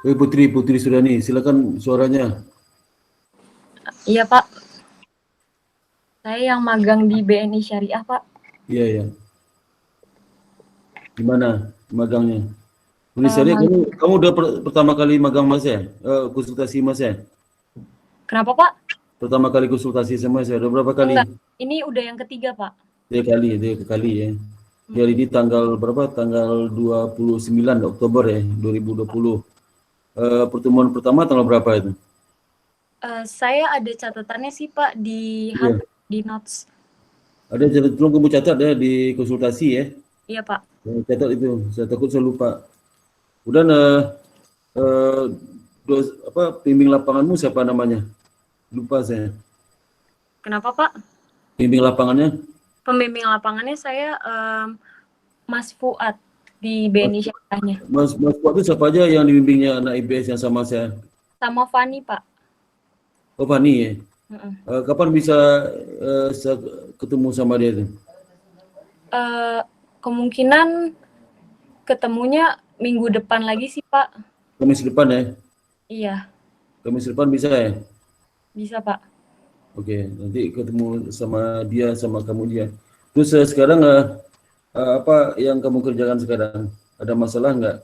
Putri Suriani, silakan suaranya. Iya Pak, saya yang magang di BNI Syariah Pak. Iya, ya. Gimana magangnya? BNI Syariah, kamu udah pertama kali magang Mas ya? Konsultasi Mas ya? Kenapa Pak? Pertama kali konsultasi sama Mas ya? Udah berapa kali? Enggak, ini udah yang ketiga Pak. Tiga kali ya. Jadi di tanggal berapa? Tanggal 29 Oktober ya, 2020. Pertemuan pertama tanggal berapa itu? Saya ada catatannya sih Pak di Iya. di notes. Ada tolong kamu catat ya di konsultasi ya. Iya Pak. Catat itu, saya takut saya lupa. Udah pembimbing lapanganmu siapa namanya? Lupa saya. Kenapa Pak? Pembimbing lapangannya? Pembimbing lapangannya saya Mas Fuad di BNI Syariahnya. Mas Fuad itu siapa aja yang dibimbingnya anak IBS yang sama saya? Sama Fani Pak. Oh, Fani ya. Kapan bisa ketemu sama dia itu? Kemungkinan ketemunya minggu depan lagi sih Pak. Kamis depan ya? Iya. Kamis depan bisa ya? Bisa Pak. Oke, nanti ketemu sama dia, sama kamu dia. Terus sekarang apa yang kamu kerjakan sekarang? Ada masalah nggak?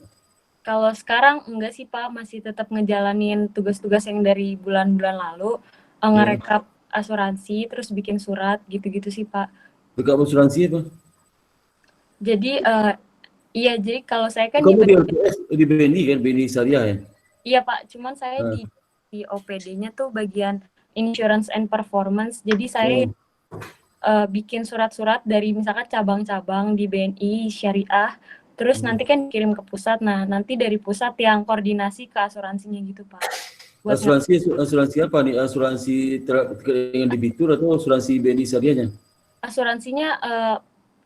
Kalau sekarang enggak sih Pak, masih tetap ngejalanin tugas-tugas yang dari bulan-bulan lalu, ngerekap asuransi, terus bikin surat, gitu-gitu sih Pak. Rekap asuransi apa? Jadi, iya, jadi kalau saya kan Kamu di LPS, di BNI kan, BNI Syariah ya? Iya Pak, cuman saya di OPD-nya tuh bagian Insurance and Performance, jadi saya bikin surat-surat dari misalkan cabang-cabang di BNI Syariah, terus nanti kan kirim ke pusat, nah nanti dari pusat yang koordinasi ke asuransinya gitu Pak. Asuransi apa nih? Asuransi dengan debitur atau asuransi BNI Syariahnya? Asuransinya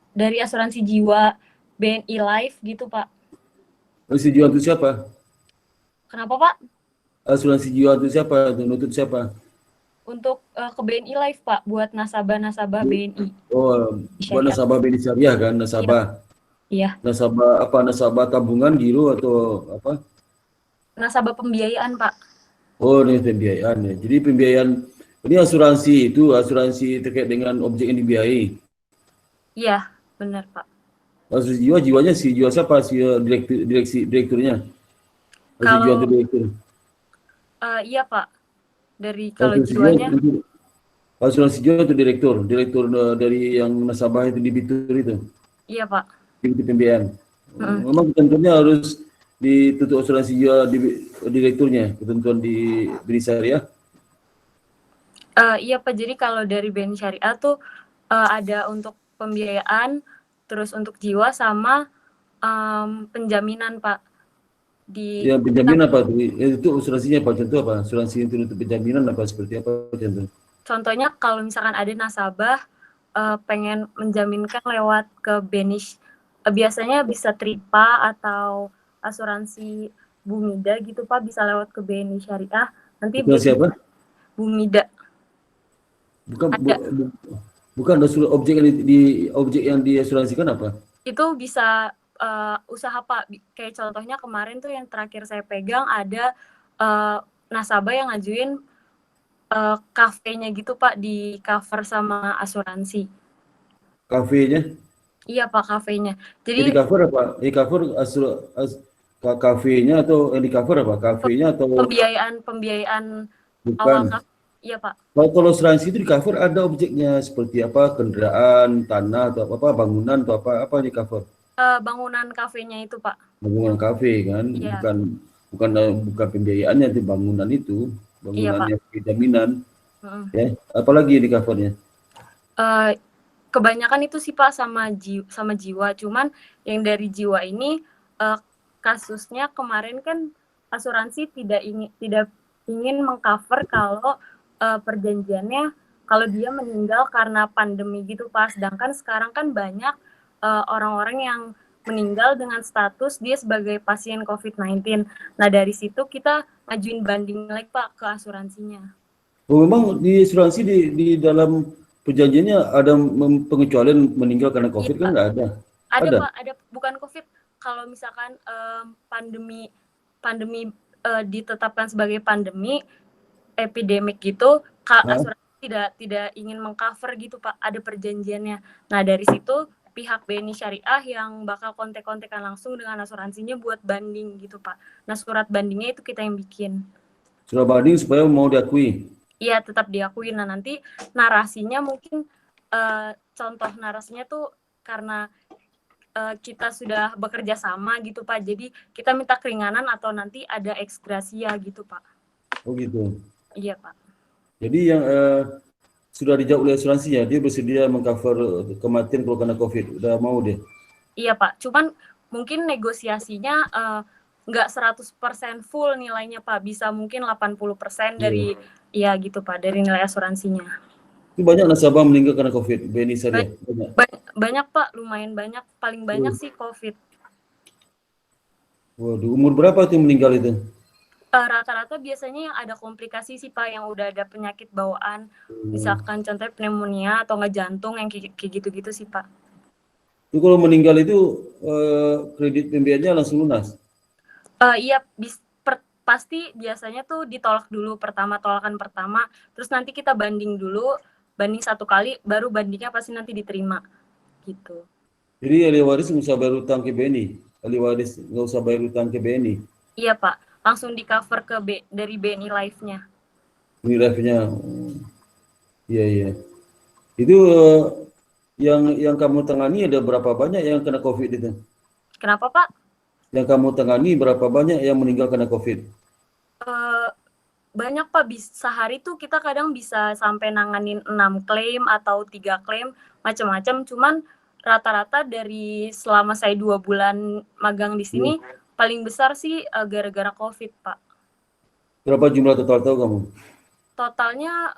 dari asuransi jiwa BNI Life gitu Pak. Asuransi jiwa untuk siapa? Kenapa Pak? Asuransi jiwa untuk siapa? Untuk siapa? Untuk ke BNI Life Pak, buat nasabah-nasabah BNI. Oh, buat nasabah BNI Syariah kan, nasabah. Iya. Nasabah apa? Nasabah tabungan, giro atau apa? Nasabah pembiayaan Pak. Oh, ini pembiayaan ya. Jadi pembiayaan ini asuransi itu asuransi terkait dengan objek yang dibiayai. Iya, benar Pak. Asuransi jiwanya si jiwa siapa? Si direkturnya. Asuransi jiwa itu direktur. Iya Pak. Dari kalau jiwanya. Asuransi jiwa itu direktur dari yang nasabah itu debitur itu. Iya Pak. Debitur pembiayaan. Memang ketentuannya harus ditutup asuransi jiwa direkturnya, ketentuan di BNI Syariah. Iya Pak, jadi kalau dari BNI Syariah tuh ada untuk pembiayaan, terus untuk jiwa sama penjaminan Pak. Ya, penjaminan apa? Itu asuransinya apa? Contoh apa? Asuransi untuk penjaminan apa? Seperti apa contoh? Contohnya kalau misalkan ada nasabah pengen menjaminkan lewat ke BNI, biasanya bisa Tripa atau asuransi Bumida gitu Pak, bisa lewat ke BNI Syariah. Nanti siapa? Bumida. Bukan objek yang diasuransikan apa? Itu bisa usaha Pak. Kayak contohnya kemarin tuh yang terakhir saya pegang ada nasabah yang ngajuin kafenya gitu Pak, di cover sama asuransi. Kafenya? Iya Pak, kafenya. Jadi cover apa? Cover kafenya atau yang di cover apa? Kafenya atau pembiayaan bukan? awal. Iya Pak. Kalau asuransi itu di cover ada objeknya seperti apa? Kendaraan, tanah atau apa? Bangunan atau apa di cover? Bangunan kafenya itu Pak. Bangunan kafe kan? Iya. Bukan pembiayaannya itu bangunan itu, bangunannya jaminan. Ya, apalagi di covernya? Kebanyakan itu sih Pak sama jiwa. Cuman yang dari jiwa ini kasusnya kemarin kan asuransi tidak ingin mengcover kalau perjanjiannya kalau dia meninggal karena pandemi gitu Pak. Sedangkan sekarang kan banyak orang-orang yang meninggal dengan status dia sebagai pasien COVID-19. Nah dari situ kita ngajuin banding lagi Pak ke asuransinya. Oh, memang di asuransi di dalam perjanjiannya ada pengecualian meninggal karena COVID kan nggak ada? Ada Pak, ada bukan COVID. Kalau misalkan pandemi ditetapkan sebagai epidemik gitu, Hah? asuransi tidak ingin mengcover gitu Pak, ada perjanjiannya. Nah dari situ pihak BNI Syariah yang bakal kontek-kontekan langsung dengan asuransinya buat banding gitu Pak. Nah surat bandingnya itu kita yang bikin. Surat banding supaya mau diakui. Iya tetap diakui. Nah nanti narasinya mungkin contoh narasinya tuh karena kita sudah bekerja sama gitu Pak, jadi kita minta keringanan atau nanti ada eksgrasia gitu Pak. Oh gitu. Iya Pak. Jadi yang sudah dijawab oleh asuransinya, dia bersedia mengcover kematian kalau kena COVID. Udah mau dia. Iya Pak, cuman mungkin negosiasinya nggak 100% full nilainya Pak, bisa mungkin 80% dari ya gitu Pak, dari nilai asuransinya. Itu banyak nasabah meninggal karena COVID, BNI Syariah. Banyak Pak, lumayan banyak, paling banyak sih COVID. Waduh, umur berapa tuh meninggal itu? Rata-rata biasanya yang ada komplikasi sih Pak, yang udah ada penyakit bawaan, misalkan contohnya pneumonia atau nggak jantung yang kayak gitu-gitu sih Pak. Itu kalau meninggal itu kredit pembiayanya langsung lunas? Iya, pasti biasanya tuh ditolak dulu tolakan pertama, terus nanti kita banding dulu, banding 1 kali, baru bandingnya pasti nanti diterima, gitu. Jadi ahli waris nggak usah bayar utang ke BNI? Ahli waris nggak usah bayar utang ke BNI? Iya Pak, langsung di cover dari BNI Life-nya. BNI Life-nya, iya iya. Itu yang kamu tangani ada berapa banyak yang kena COVID itu? Kenapa Pak? Yang kamu tangani berapa banyak yang meninggal karena COVID? Banyak Pak, sehari tuh kita kadang bisa sampai nanganin 6 klaim atau 3 klaim, macam-macam. Cuman rata-rata dari selama saya 2 bulan magang di sini, paling besar sih gara-gara COVID Pak. Berapa jumlah total tahu kamu? Totalnya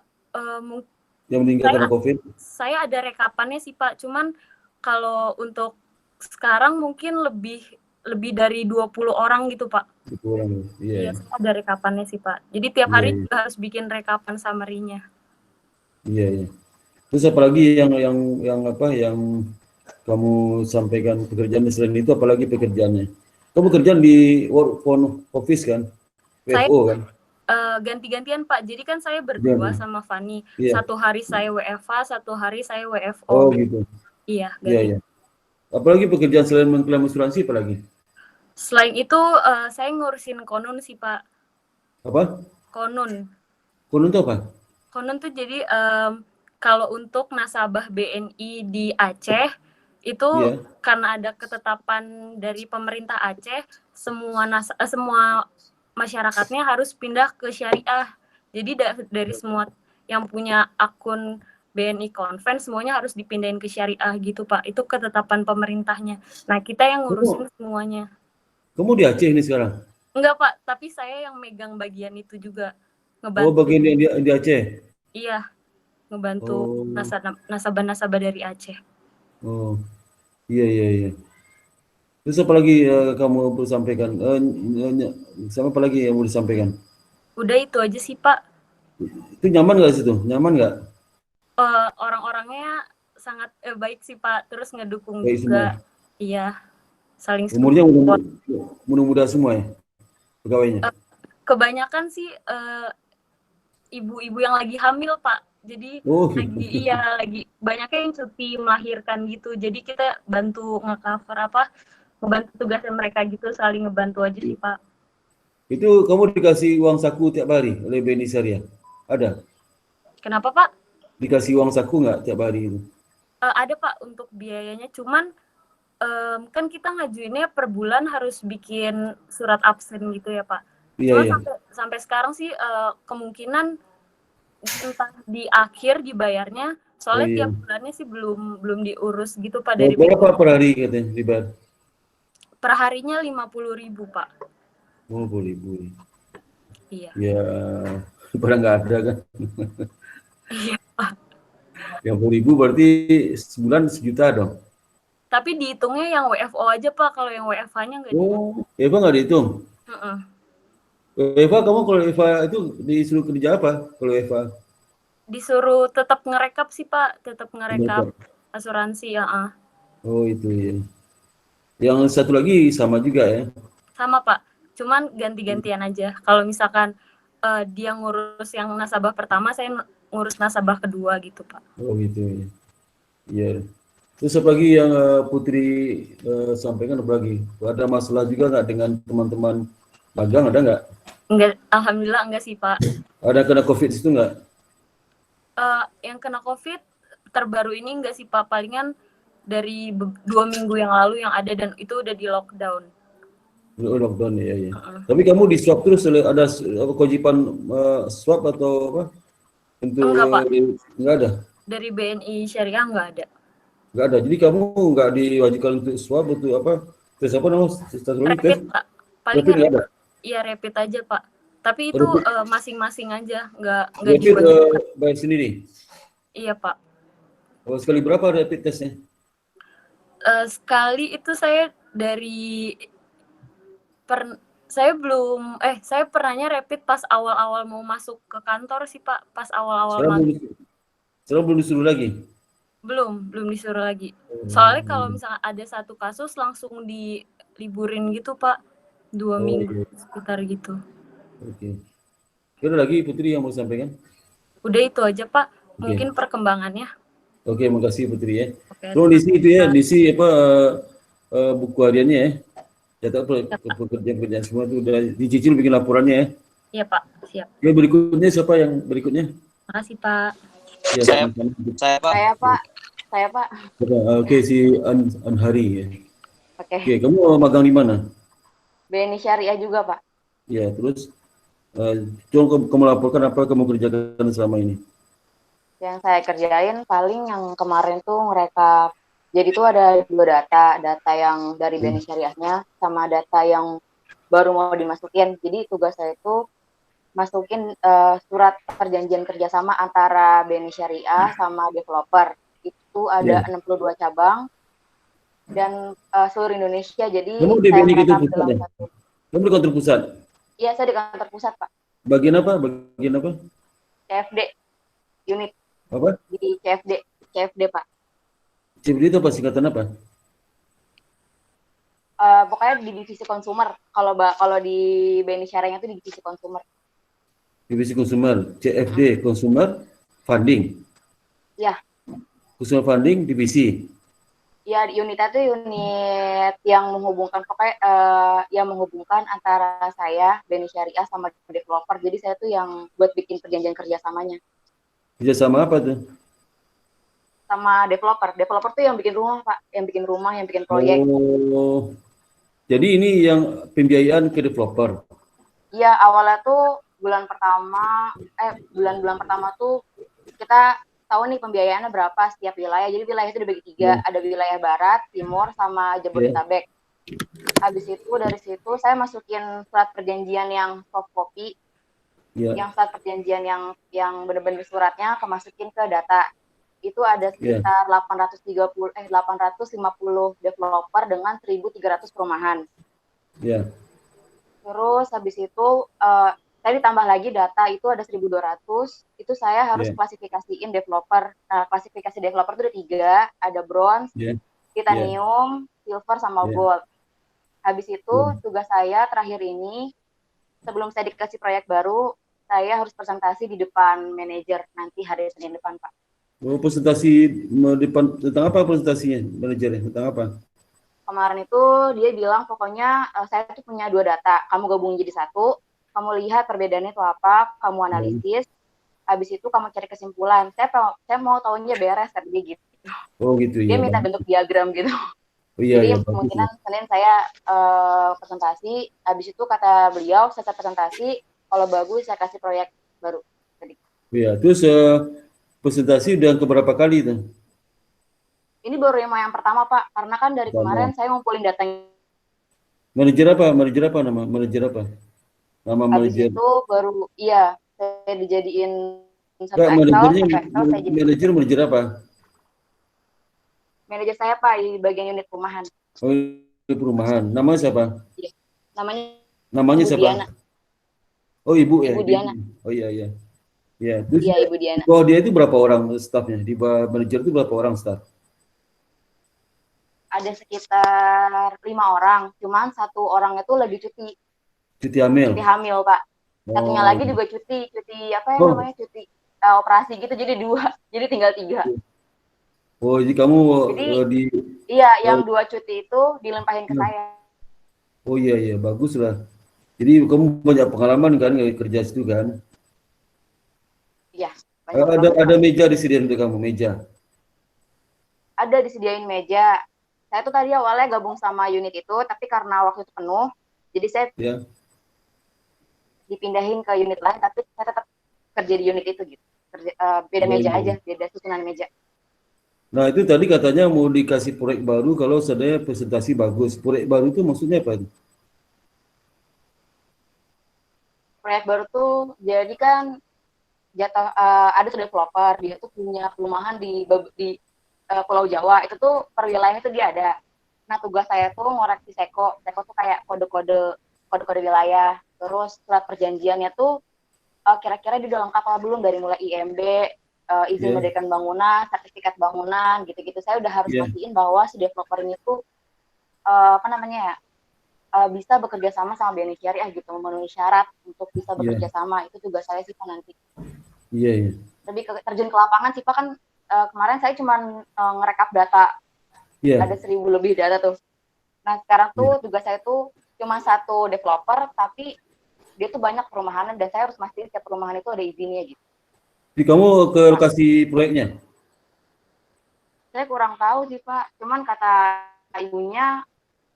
yang meninggal karena COVID? Saya ada rekapannya sih Pak, cuman kalau untuk sekarang mungkin lebih dari 20 orang gitu Pak. 20 orang, iya. Iya, ada rekapannya sih Pak. Jadi tiap hari juga harus bikin rekapan summary-nya. Iya, iya. Terus apalagi yang kamu sampaikan pekerjaan selain itu, apalagi pekerjaannya? Kamu kerjaan di work from office kan? WFO kan? Ganti-gantian Pak. Jadi kan saya berdua sama Fani. Iya. 1 hari saya WFH, 1 hari saya WFO. Oh gitu. Iya, Iya, iya. Apalagi pekerjaan selain mengklaim asuransi apalagi? Selain itu saya ngurusin konun sih Pak. Apa? Konun. Konun itu apa? Konun tuh jadi kalau untuk nasabah BNI di Aceh itu karena ada ketetapan dari pemerintah Aceh, semua masyarakatnya harus pindah ke syariah. Jadi dari semua yang punya akun BNI Conven semuanya harus dipindahin ke syariah gitu Pak. Itu ketetapan pemerintahnya. Nah kita yang ngurusin semuanya. Kamu di Aceh ini sekarang? Enggak Pak, tapi saya yang megang bagian itu juga. Ngebantu. Oh bagian di Aceh? Iya, ngebantu nasabah-nasabah dari Aceh. Oh iya iya iya. Terus apa lagi kamu perlu sampaikan? Sama apa lagi yang mau disampaikan? Udah itu aja sih Pak. Itu nyaman nggak situ? Nyaman nggak? Orang-orangnya sangat baik sih Pak. Terus ngedukung baik juga. Semua. Iya, saling support. Umurnya muda semua ya pegawainya? Kebanyakan sih ibu-ibu yang lagi hamil Pak. Jadi lagi banyaknya yang cuti melahirkan gitu. Jadi kita bantu ngecover ngebantu tugasnya mereka gitu, saling ngebantu aja sih Pak. Itu kamu dikasih uang saku tiap hari oleh BNI Syariah? Ada? Kenapa Pak? Dikasih uang saku nggak tiap hari itu? Ada Pak untuk biayanya, cuman kan kita ngajuinnya per bulan harus bikin surat absen gitu ya Pak. Cuma sampai sekarang sih kemungkinan entah di akhir dibayarnya, soalnya tiap bulannya sih belum diurus gitu Pak dari berapa per hari katanya dibayar? Per harinya 50.000 Pak. 50.000. Iya. Ya, padahal nggak ada kan? Iya Pak. 50.000 berarti sebulan 1 juta dong. Tapi dihitungnya yang WFO aja Pak, kalau yang WFH-nya nggak dihitung. WFH nggak dihitung? WFH kamu kalau WFH itu disuruh kerja apa kalau WFH? Disuruh tetap ngerekap sih Pak, tetap ngerekap asuransi ya. Oh itu ya. Yang satu lagi sama juga ya? Sama Pak. cuman ganti-gantian aja. Kalau misalkan dia ngurus yang nasabah pertama, saya ngurus nasabah kedua gitu, Pak. Oh gitu ya. Iya. Terus apa lagi yang Putri sampaikan apa lagi? Ada masalah juga nggak dengan teman-teman magang, ada nggak? Enggak, alhamdulillah enggak sih, Pak. Ada kena COVID itu nggak? Yang kena COVID terbaru ini enggak sih, Pak. Palingan dari 2 minggu yang lalu yang ada, dan itu udah di lockdown. Lockdown ya, ya. Tapi kamu di swab terus, ada kewajiban swab atau apa? Untuk Enggak, Pak. nggak ada? Dari BNI Syariah enggak ada. Nggak ada. Jadi kamu nggak diwajibkan untuk swab untuk apa? Tes apa namanya? Status tes? Rapid, Pak. Paling Rapid nggak ada. Iya, rapid aja, Pak. Tapi itu Rapid, masing-masing aja, enggak rapid diwajibkan. bayar sendiri. Iya, Pak. Oh, sekali berapa rapid tesnya? Sekali itu saya saya pernahnya rapid pas awal-awal mau masuk ke kantor sih, Pak. Pas awal-awal Sekarang belum disuruh lagi? belum disuruh lagi. Soalnya kalau misalnya ada satu kasus langsung diliburin gitu, Pak. 2 minggu sekitar gitu. Oke. Ada lagi Putri yang mau sampaikan? Udah itu aja, Pak. Mungkin perkembangannya. Oke, makasih Putri ya. Oke, Terus diisi itu ya, diisi apa buku hariannya ya. Catat pekerjaan-pekerjaan semua itu udah dicicil bikin laporannya ya. Iya, Pak. Siap. Oke, berikutnya siapa yang berikutnya? Makasih, Pak. Ya, Saya Pak. Oke, si Anhari ya. Oke. Oke, kamu magang di mana? BNI Syariah juga, Pak. Ya, terus coba kamu laporkan apa kamu kerjakan selama ini? Yang saya kerjain paling yang kemarin tuh ngerekap. Jadi tuh ada 2 data yang dari BNI Syariahnya sama data yang baru mau dimasukin. Jadi tugas saya itu masukin surat perjanjian kerjasama antara BNI Syariah sama developer. Itu ada 62 cabang dan seluruh Indonesia. Jadi kamu di saya BNI merekap pusat dalam ya? satu. Kamu di kantor pusat? Iya, saya di kantor pusat, Pak. Bagian apa? Bagian apa? CFD unit Apa? di CFD, Pak. CFD itu apa, singkatan apa? Pokoknya di divisi konsumer. Kalau di BNI Syariahnya itu di divisi konsumer. Divisi konsumer, CFD, Consumer Funding. Ya. Consumer Funding divisi. Ya, unitnya itu unit yang menghubungkan yang menghubungkan antara saya, BNI Syariah sama developer. Jadi saya tuh yang buat bikin perjanjian kerjasamanya. Kerjasama apa tuh? Sama developer. Developer tuh yang bikin rumah, Pak. Yang bikin proyek. Oh, jadi ini yang pembiayaan ke developer. Iya, awalnya tuh bulan bulan pertama tuh kita tahu nih pembiayaannya berapa setiap wilayah. Jadi wilayah itu dibagi 3, ada wilayah barat, timur, sama Jabodetabek. Habis itu dari situ saya masukin surat perjanjian yang soft copy, yang surat perjanjian yang benar-benar suratnya kemasukin ke data. Itu ada sekitar 850 developer dengan 1.300 perumahan. Iya. Terus habis itu saya ditambah lagi data itu ada 1.200, itu saya harus klasifikasiin developer. Nah, klasifikasi developer itu ada 3, ada bronze, titanium, silver, sama gold. Habis itu tugas saya terakhir ini, sebelum saya dikasih proyek baru, saya harus presentasi di depan manajer nanti hari Senin depan, Pak. Oh, presentasi depan tentang apa presentasinya, manajernya tentang apa? Kemarin itu dia bilang pokoknya saya tuh punya 2 data, kamu gabungin jadi 1, kamu lihat perbedaannya itu apa, kamu analisis, habis itu kamu cari kesimpulan. Saya mau tahunya beres, tapi dia gitu. Oh gitu ya. Dia minta bentuk diagram gitu. Oh, iya, jadi kemungkinan Senin saya presentasi, habis itu kata beliau saya presentasi, kalau bagus saya kasih proyek baru. Iya, terus presentasi udah keberapa kali itu? Ini baru yang pertama, Pak, karena kan dari kemarin saya ngumpulin datanya. Manajer apa? Nama manajer. Habis itu baru, saya dijadiin manajer apa? Manajer saya, Pak, di bagian unit perumahan. Oh, di perumahan. Namanya siapa? Iya. Namanya Ibu siapa? Diana. Oh, Ibu ya. Ibu Diana. Oh iya. Iya, Ibu Diana. Oh, dia itu berapa orang stafnya? Di manajer itu berapa orang staf? Ada sekitar 5 orang, cuman 1 orang itu lagi cuti. Cuti hamil. Cuti hamil, Pak. Satunya Oh. lagi juga cuti apa ya namanya, cuti operasi gitu, jadi 2, jadi tinggal 3. Oh, jadi kamu Jadi iya, yang 2 cuti itu dilimpahin ke Nah. saya. Oh iya iya, bagus lah. Jadi kamu banyak pengalaman kan kerja situ kan? Iya, banyak banget. Ada meja disediain untuk kamu, meja. Ada disediain meja. Saya tuh tadi awalnya gabung sama unit itu, tapi karena waktu itu penuh, jadi saya Ya. dipindahin ke unit lain, tapi saya tetap kerja di unit itu gitu. Beda Oh, meja iya. aja, beda susunan meja. Nah, itu tadi katanya mau dikasih proyek baru kalau seandainya presentasi bagus. Proyek baru itu maksudnya apa? Proyek baru tuh jadi kan jatah ada tuh developer, dia tuh punya perumahan di Pulau Jawa. Itu tuh per wilayah itu dia ada. Nah, tugas saya tuh ngoreksi Seko. Seko tuh kayak kode-kode wilayah. Terus surat perjanjiannya tuh kira-kira dia udah lengkap apa belum, dari mulai IMB, izin Yeah. mendirikan bangunan, sertifikat bangunan, gitu-gitu. Saya udah harus Yeah. pastiin bahwa si developer ini tuh apa namanya ya, bisa bekerja sama BNI Syariah gitu, memenuhi syarat untuk bisa bekerja sama. Itu tugas saya sih Pak nanti. Iya, iya. Lebih ke terjun ke lapangan sih Pak, kan kemarin saya cuma ngerekap data. Iya. Ada 1000 lebih data tuh. Nah, sekarang tuh tugas saya tuh cuma 1 developer, tapi dia tuh banyak perumahan dan saya harus mastiin setiap perumahan itu ada izinnya gitu. Jadi kamu ke lokasi proyeknya? Saya kurang tahu sih Pak, cuman kata ibunya,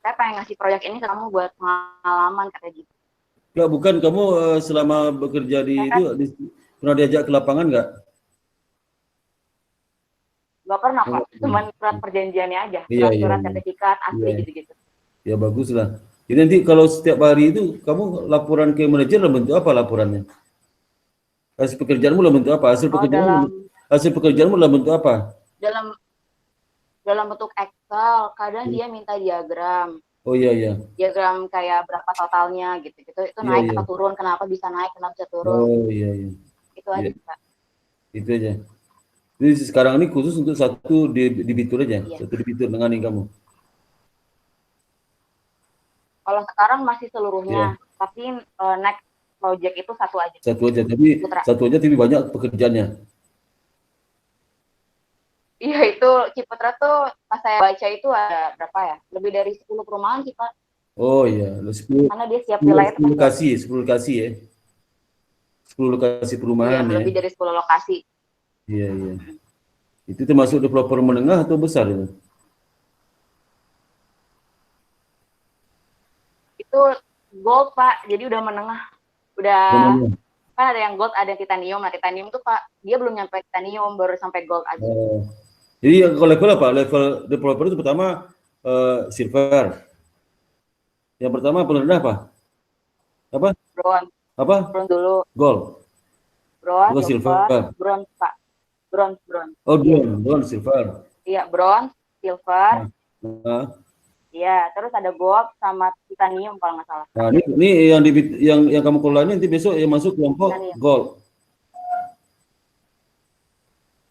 saya pengen ngasih proyek ini ke kamu buat pengalaman, kata gitu. Enggak, bukan kamu selama bekerja di itu pernah diajak ke lapangan nggak? Nggak pernah Pak, cuman surat perjanjiannya aja, Iya, surat-surat iya. sertifikat asli Iya. gitu-gitu. Ya bagus lah. Jadi nanti kalau setiap hari itu kamu laporan ke manajer dalam bentuk apa laporannya? Hasil pekerjaanmu dalam bentuk apa? Hasil pekerjaanmu dalam bentuk apa? Dalam bentuk Excel, kadang dia minta diagram. Oh iya iya. Diagram kayak berapa totalnya gitu-gitu. Itu Iya, naik iya. atau turun, kenapa bisa naik, kenapa bisa turun. Oh iya iya. Itu aja Pak. Itu aja. Jadi sekarang ini khusus untuk satu debitur aja, Iya. satu debitur dengan kamu. Kalau sekarang masih seluruhnya, tapi next project itu satu aja. Satu aja, tapi banyak pekerjaannya. Iya, itu Ciputra tuh pas saya baca itu ada berapa ya? Lebih dari 10 perumahan sih Pak. Oh iya, 10. Karena dia siap wilayah itu 10 lokasi ya. 10 lokasi perumahan ya. Lebih dari 10 lokasi. Iya iya. Itu termasuk developer menengah atau besar itu? Itu gold Pak, jadi udah menengah. Udah kan ada yang gold, ada yang titanium. Nah, titanium tuh Pak, dia belum nyampe titanium, baru sampai gold aja. Jadi kalau level apa? Level developer itu pertama silver. Yang pertama paling rendah apa? Apa? Bronze. Apa? Bronze dulu. Gold. Bronze, silver. Bronze Pak. Bronze. Oh, bronze, silver. Iya, bronze, silver. Nah. Iya, terus ada gold sama titanium kalau nggak salah. Nah, ini yang kamu kelola ini nanti besok yang masuk kelompok gold.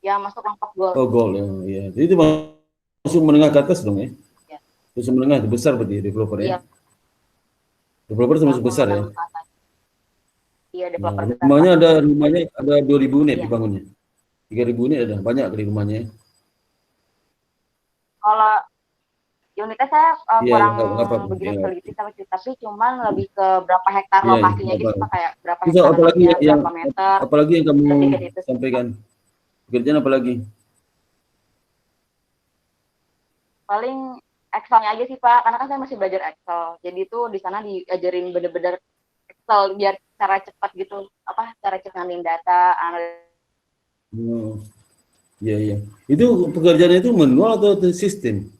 Ya, masuk kelompok gold. Oh, gold ya. Jadi itu masuk menengah ke atas dong ya? Ya. Terus menengah itu besar berarti developer ya? Iya. Developer termasuk besar ya? Iya, developer besar. Rumahnya ada 2000 unit dibangunnya. 3000 unit ada banyak di rumahnya. Kalau unitnya saya kurang begitu teliti, tapi cuman lebih ke berapa hektar lokasinya gitu Pak, kayak berapa hektar berapa meter. Apalagi yang kamu sampaikan? Pekerjaan apa lagi? Paling Excel-nya aja sih Pak, karena kan saya masih belajar Excel. Jadi itu di sana diajarin bener-bener Excel biar cara cepat gitu, cara cepat ngambilin data, Iya. Itu pekerjaannya itu manual atau sistem?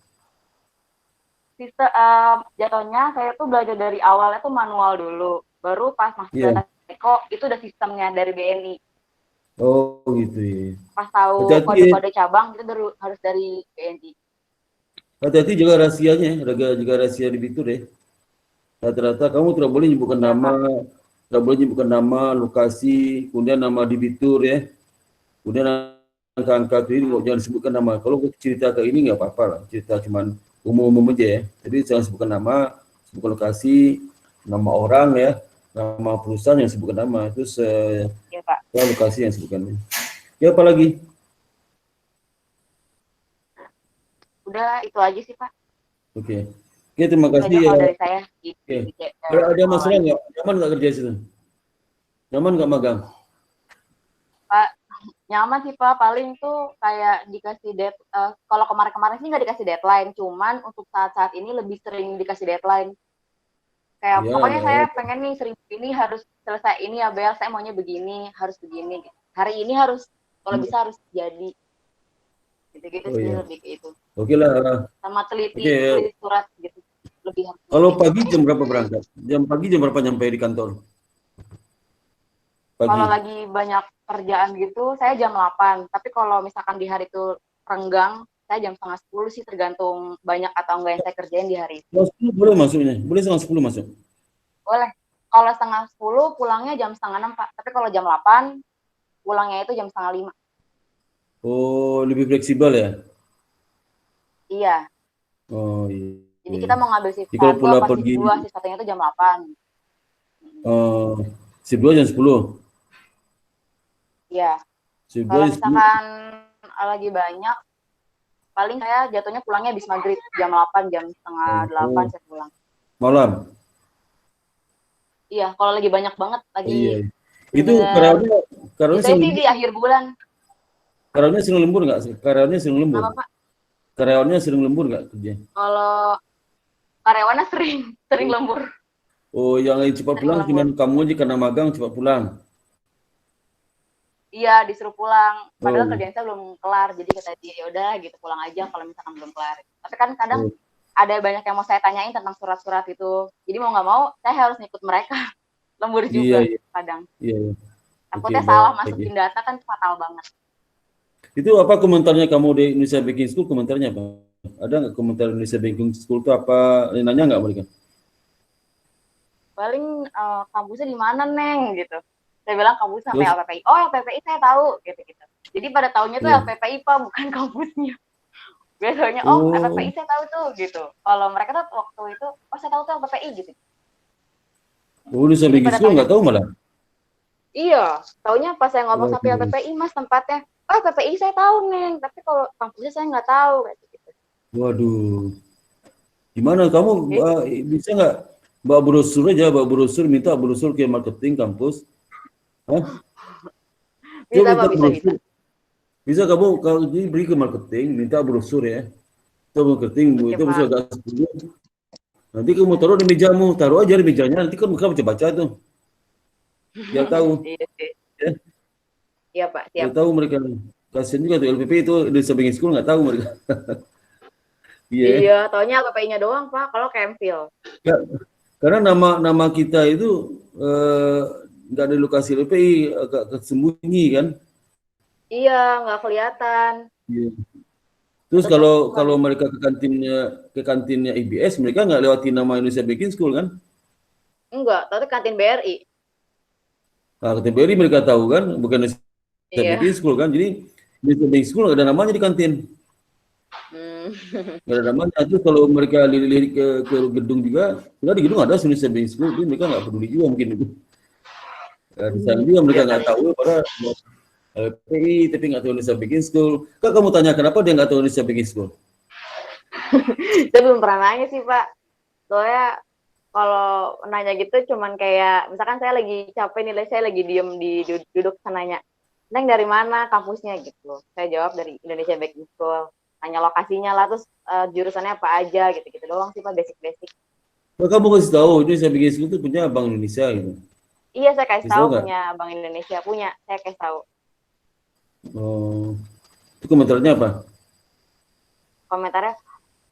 Sistem jatuhnya saya tuh belajar dari awalnya tuh manual dulu, baru pas masuk data Eko itu udah sistemnya dari BNI. Oh gitu ya. Pas tahu kode-kode cabang itu harus dari BNI. Hati-hati juga rahasianya, juga rahasia debitur ya. Rata-rata kamu tidak boleh menyebutkan nama, lokasi, kemudian nama debitur ya. Kemudian angka-angka ini jangan sebutkan nama. Kalau cerita ke ini nggak apa-apa lah, cerita cuman umum-umum aja ya. Jadi jangan sebutkan nama, sebutkan lokasi, nama orang ya, nama perusahaan yang sebutkan nama, terus Iya Pak. lokasi yang sebutkan. Ya apa lagi? Udah itu aja sih Pak. Oke, terima Itu aja kasih ya. kalau dari saya. Oke. Ada masalah nggak? Nyaman nggak kerja situ? Nyaman nggak magang? Pak, nyaman sih Pak, paling tuh kayak dikasih kalau kemarin-kemarin sih nggak dikasih deadline, cuman untuk saat-saat ini lebih sering dikasih deadline. Kayak Ya, pokoknya saya pengen nih sering ini harus selesai ini ya Bel, saya maunya begini, harus begini. Hari ini harus, kalau bisa harus jadi. Gitu-gitu sih iya. lebih ke itu. Oke lah. Sama teliti Oke. surat gitu. Lebih Kalau pagi jam berapa berangkat? Pagi jam berapa nyampe di kantor? Pagi. Kalau lagi banyak kerjaan gitu, saya jam 8. Tapi kalau misalkan di hari itu renggang, saya jam setengah 10 sih, tergantung banyak atau enggak yang saya kerjain di hari itu. Setengah 10 boleh masuknya? Boleh setengah 10 masuk? Boleh. Kalau setengah 10, pulangnya jam setengah 6, Pak. Tapi kalau jam 8, pulangnya itu jam setengah 5. Oh, lebih fleksibel ya? Iya. Oh, iya. Jadi kita mau ngambil shift 1 Kalau pulang apa pergi, shift 2, shift 1-nya itu jam 8. shift 2 jam 10. Iya. Shift 2 Kalau jam 10. misalkan lagi banyak, paling saya jatuhnya pulangnya habis maghrib jam 8, jam setengah 8 saya pulang. Malam? Iya, kalau lagi banyak banget, lagi Iya. Itu karyawannya saya sih di akhir bulan. Karyawannya sering lembur nggak? Karyawannya sering lembur? Apa, Pak? Karyawannya sering lembur nggak kerja? Kalau karyawannya sering lembur. Oh, yang cepat pulang cuma kamu aja karena magang cepat pulang. Iya, disuruh pulang. Padahal kerjaan saya belum kelar, jadi kata dia ya udah gitu pulang aja kalau misalkan belum kelar. Tapi kan kadang ada banyak yang mau saya tanyain tentang surat-surat itu. Jadi mau nggak mau saya harus ngikut mereka. Lembur juga kadang. Iya. Takutnya salah masukin data kan fatal banget. Itu apa komentarnya kamu di Indonesia Banking School? Komentarnya apa? Ada nggak komentar Indonesia Banking School itu apa? Nanya nggak mereka? Paling kampusnya di mana Neng gitu. Saya bilang kampusnya sampai LPPI. Oh LPPI saya tahu gitu. Jadi pada tahunnya tuh LPPI Pak, bukan kampusnya. Biasanya LPPI saya tahu tuh gitu. Kalau mereka tuh waktu itu saya tahu tuh LPPI gitu. Oh, Indonesia Banking School nggak tahu malah? Iya, taunya pas saya ngomong sampai LPPI Mas tempatnya. Oh LPPI saya tahu Neng, tapi kalau kampusnya saya nggak tahu gitu. Waduh, gimana kamu bisa nggak bawa brosur aja, minta brosur ke marketing kampus? Hah? Bisa Pak, bisa. Bisa kamu kalau beri ke marketing, minta brosur ya. Itu marketing, itu bisa agak 10. Nanti kamu taruh di mejamu, taruh aja di mejanya, nanti kan mereka baca tuh. Biar tahu. Ya. Iya Pak, siap. Biar tahu mereka. Kasian juga tuh LPP itu di Banking School nggak tahu mereka. Iya, taunya LPPI-nya doang Pak, kalau Kemfil. Ya, karena nama kita itu nggak ada lokasi LPI, agak tersembunyi kan? Iya, nggak kelihatan. Iya. Terus kalau mereka ke kantinnya IBS, mereka nggak lewatin nama Indonesia Banking School kan? Enggak, tapi kantin BRI. Nah, kantin BRI mereka tahu kan, bukan Indonesia Banking School kan? Jadi Indonesia Banking School nggak ada namanya di kantin. Nggak ada namanya. Terus kalau mereka lirik ke gedung juga, di gedung ada Indonesia Banking School, jadi mereka nggak peduli juga mungkin itu. Di sana juga mereka nggak tahu pada LPI, tapi nggak tahu Indonesia Banking School. Kak, kamu tanya kenapa dia nggak tahu Indonesia Banking School? Saya belum pernah nanya sih Pak. Soalnya kalau nanya gitu cuman kayak, misalkan saya lagi capek nilai, saya lagi diem duduk nanya, Neng dari mana kampusnya gitu. Saya jawab dari Indonesia Banking School. Tanya lokasinya lah, terus jurusannya apa aja gitu-gitu doang sih Pak, basic-basic. Nah, kamu kasih tahu Indonesia Banking School itu punya Bank Indonesia gitu. Iya, saya kasih tahu punya Bank Indonesia, punya. Saya kasih tahu. Oh, itu komentarnya apa? Komentarnya,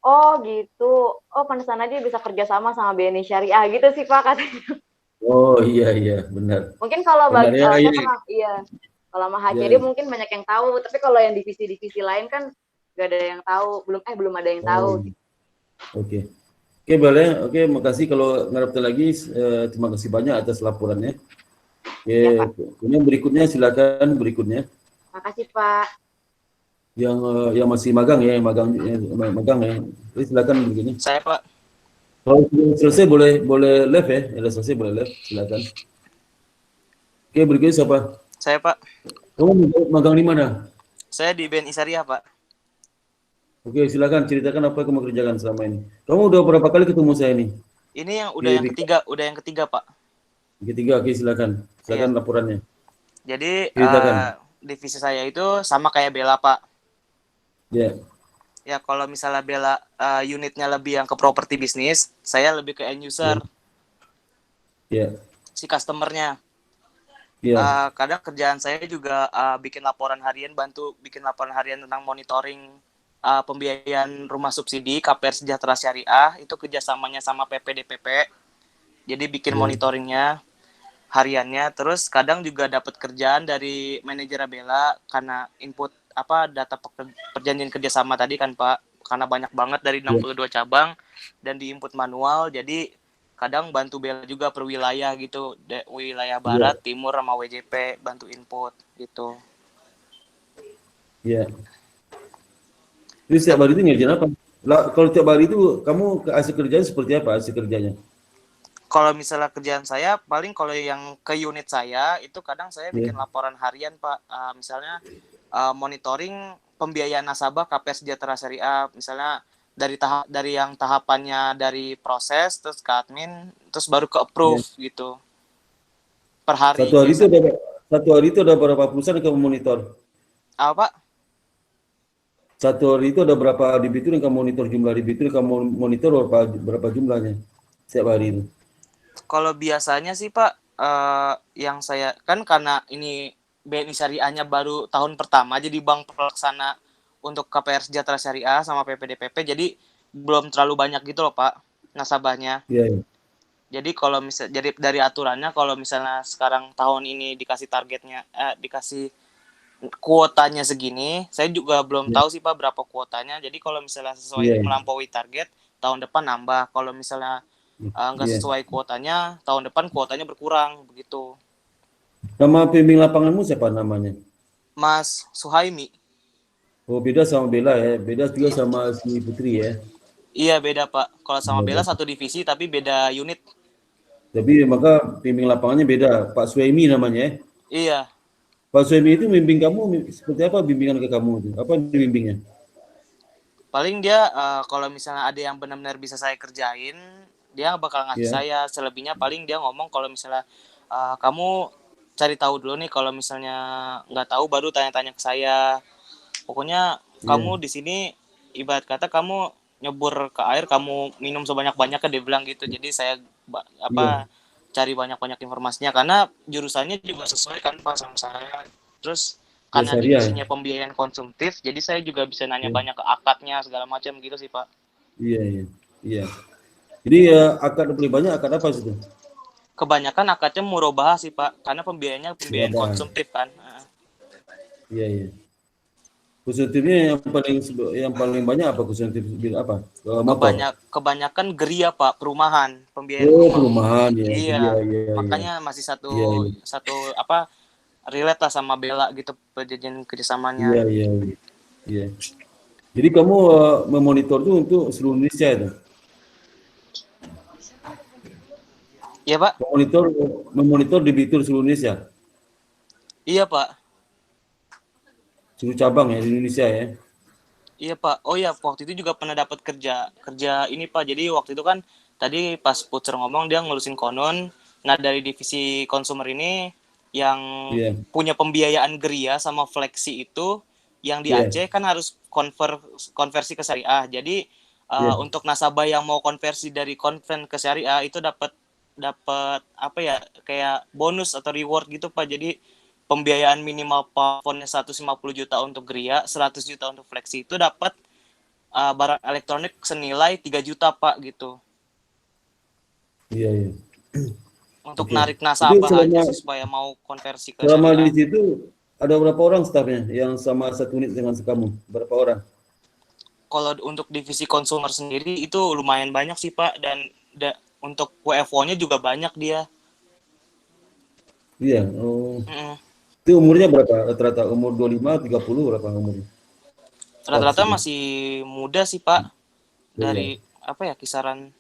oh gitu, oh pantesan aja bisa kerjasama sama BNI Syariah gitu sih Pak katanya. Oh iya benar. Mungkin kalau bagi kalau sama HCD mungkin banyak yang tahu, tapi kalau yang divisi-divisi lain kan nggak ada yang tahu, belum ada yang tahu. Oke, boleh. Oke, makasih. Kalau ngarep lagi, terima kasih banyak atas laporannya. Kemudian berikutnya silakan berikutnya. Makasih Pak. Yang masih magang ya, magang ya. Jadi silakan begini. Saya Pak. Kalau sudah selesai boleh live ya. Sudah selesai boleh live. Silakan. Oke, berikutnya siapa? Saya Pak, Kamu magang di mana? saya di BNI Syariah Pak. Oke, silakan ceritakan apa yang kamu kerjakan selama ini. Kamu udah berapa kali ketemu saya ini? Ini yang Di udah yang ketiga Pak. ketiga, oke silakan. Iya. Silakan laporannya. Jadi Ceritakan. divisi saya itu sama kayak Bella Pak. Ya, Ya kalau misalnya Bella unitnya lebih yang ke properti bisnis, saya lebih ke end user, ya, si customernya. ya, Kadang kerjaan saya juga bikin laporan harian, bantu bikin laporan harian tentang monitoring pembiayaan rumah subsidi KPR Sejahtera Syariah, itu kerjasamanya sama PPDPP. Jadi bikin ya, monitoringnya hariannya, terus kadang juga dapat kerjaan dari manajer Bella karena input data perjanjian kerjasama tadi kan Pak, karena banyak banget dari 62 cabang dan di input manual, jadi kadang bantu Bella juga per wilayah gitu, wilayah barat, timur sama WJP bantu input gitu. ya. Jadi setiap hari itu ngerjain apa? Lah, kalau setiap hari itu kamu hasil kerjanya seperti apa hasil kerjanya? Kalau misalnya kerjaan saya, paling kalau yang ke unit saya itu kadang saya bikin laporan harian Pak. Misalnya monitoring pembiayaan nasabah KPR Sejahtera Syariah, misalnya dari yang tahapannya dari proses terus ke admin terus baru ke approve gitu per hari. Satu hari itu ada berapa perusahaan yang kamu monitor? Apa? Satu hari itu ada berapa debitur yang kamu monitor, jumlah debitur yang kamu monitor berapa jumlahnya setiap hari itu? Kalau biasanya sih Pak, yang saya kan karena ini BNI Syariahnya baru tahun pertama jadi bank pelaksana untuk KPR Sejahtera Syariah sama PPDPP, jadi belum terlalu banyak gitu loh Pak nasabahnya. Iya. Jadi kalau jadi dari aturannya kalau misalnya sekarang tahun ini dikasih targetnya, dikasih kuotanya segini, saya juga belum tahu sih Pak berapa kuotanya. Jadi kalau misalnya sesuai melampaui target, tahun depan nambah. Kalau misalnya nggak sesuai kuotanya, tahun depan kuotanya berkurang begitu. Nama pembimbing lapanganmu siapa namanya? Mas Suhaimi. Oh, beda sama Bella ya, beda juga sama si Putri ya. Iya beda Pak. Kalau sama Bella satu divisi tapi beda unit. Tapi maka pembimbing lapangannya beda, Pak Suhaimi namanya ya. Iya. Pak Suhaimi itu membimbing kamu seperti apa bimbingan ke kamu itu? Apa dibimbingnya? Paling dia kalau misalnya ada yang benar-benar bisa saya kerjain, dia bakal ngasih saya. Selebihnya paling dia ngomong kalau misalnya kamu cari tahu dulu nih, kalau misalnya nggak tahu baru tanya-tanya ke saya. Pokoknya kamu di sini ibarat kata kamu nyebur ke air, kamu minum sebanyak-banyaknya, dia bilang gitu. Jadi saya cari banyak-banyak informasinya karena jurusannya juga sesuai kan Pak sama saya. Terus karena divisinya pembiayaan konsumtif, jadi saya juga bisa nanya banyak ke akadnya segala macam gitu sih Pak. Iya. Jadi akad paling banyak akad apa sih itu? Kebanyakan akadnya murabahah sih Pak, karena pembiayaan konsumtif kan. Iya. Konsumtifnya yang paling banyak apa konsumtif apa? Kebanyakan geria Pak, perumahan, pembiayaan perumahan ya. Iya. Makanya masih satu relate lah sama Bella gitu perjanjian kerjasamanya. Iya. Jadi kamu memonitor itu untuk seluruh Indonesia itu? Iya Pak. Memonitor debitur seluruh Indonesia? Iya Pak. Seluruh cabang ya di Indonesia ya? Iya Pak. Oh ya, waktu itu juga pernah dapat kerja ini Pak. Jadi waktu itu kan tadi pas Putzer ngomong dia ngelusin konon. Nah dari divisi konsumer ini yang punya pembiayaan geria sama fleksi itu yang di Aceh kan harus konversi ke syariah. Jadi untuk nasabah yang mau konversi dari konven ke syariah itu dapat kayak bonus atau reward gitu Pak. Jadi pembiayaan minimal plafonnya 150 juta untuk geria, 100 juta untuk fleksi, itu dapat barang elektronik senilai 3 juta Pak gitu. Iya. Untuk narik nasabah aja supaya mau konversi ke selama syariah. Di situ ada berapa orang stafnya yang sama satu unit dengan kamu? Berapa orang? Kalau untuk divisi konsumer sendiri itu lumayan banyak sih Pak, dan untuk WFO-nya juga banyak dia. Iya. Itu umurnya berapa? Rata-rata umur 25, 30 berapa umurnya? Rata-rata masih muda sih Pak. Dari kisaran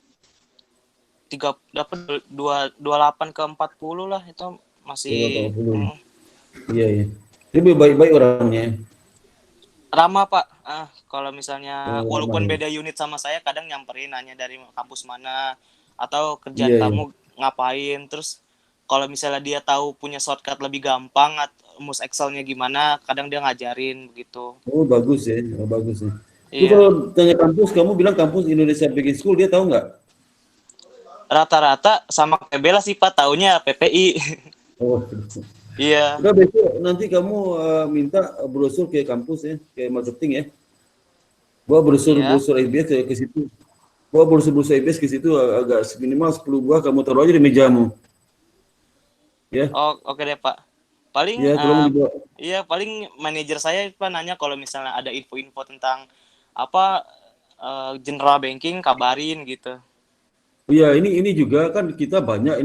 dapat 28 ke 40 lah, itu masih 40. Iya, iya. Dia baik-baik orangnya. ramah Pak. Kalau misalnya Oh, walaupun ramah, ya. beda unit sama saya, kadang nyamperin nanya dari kampus mana atau kerjaan Iya, iya. kamu ngapain. Terus kalau misalnya dia tahu punya shortcut lebih gampang atau mus Excelnya gimana, kadang dia ngajarin begitu. Oh, bagus ya. Oh, bagus ya. Itu Iya. kalau tanya kampus, kamu bilang kampus Indonesia Baking School, dia tahu nggak? Rata-rata sama kayak Bella sih Pak, taunya PPI. Oh, Iya. udah besok nanti kamu minta brosur ke kampus ya, ke marketing ya. Bawa brosur IBS ke situ. Bawa brosur IBS ke situ agak minimal 10 buah, kamu taruh aja di mejamu. Ya. Oh, oke deh Pak. Paling Ya, tolong dibawa. iya, paling manajer saya Pak nanya kalau misalnya ada info-info tentang apa general banking, kabarin gitu. Iya, ini juga kan kita banyak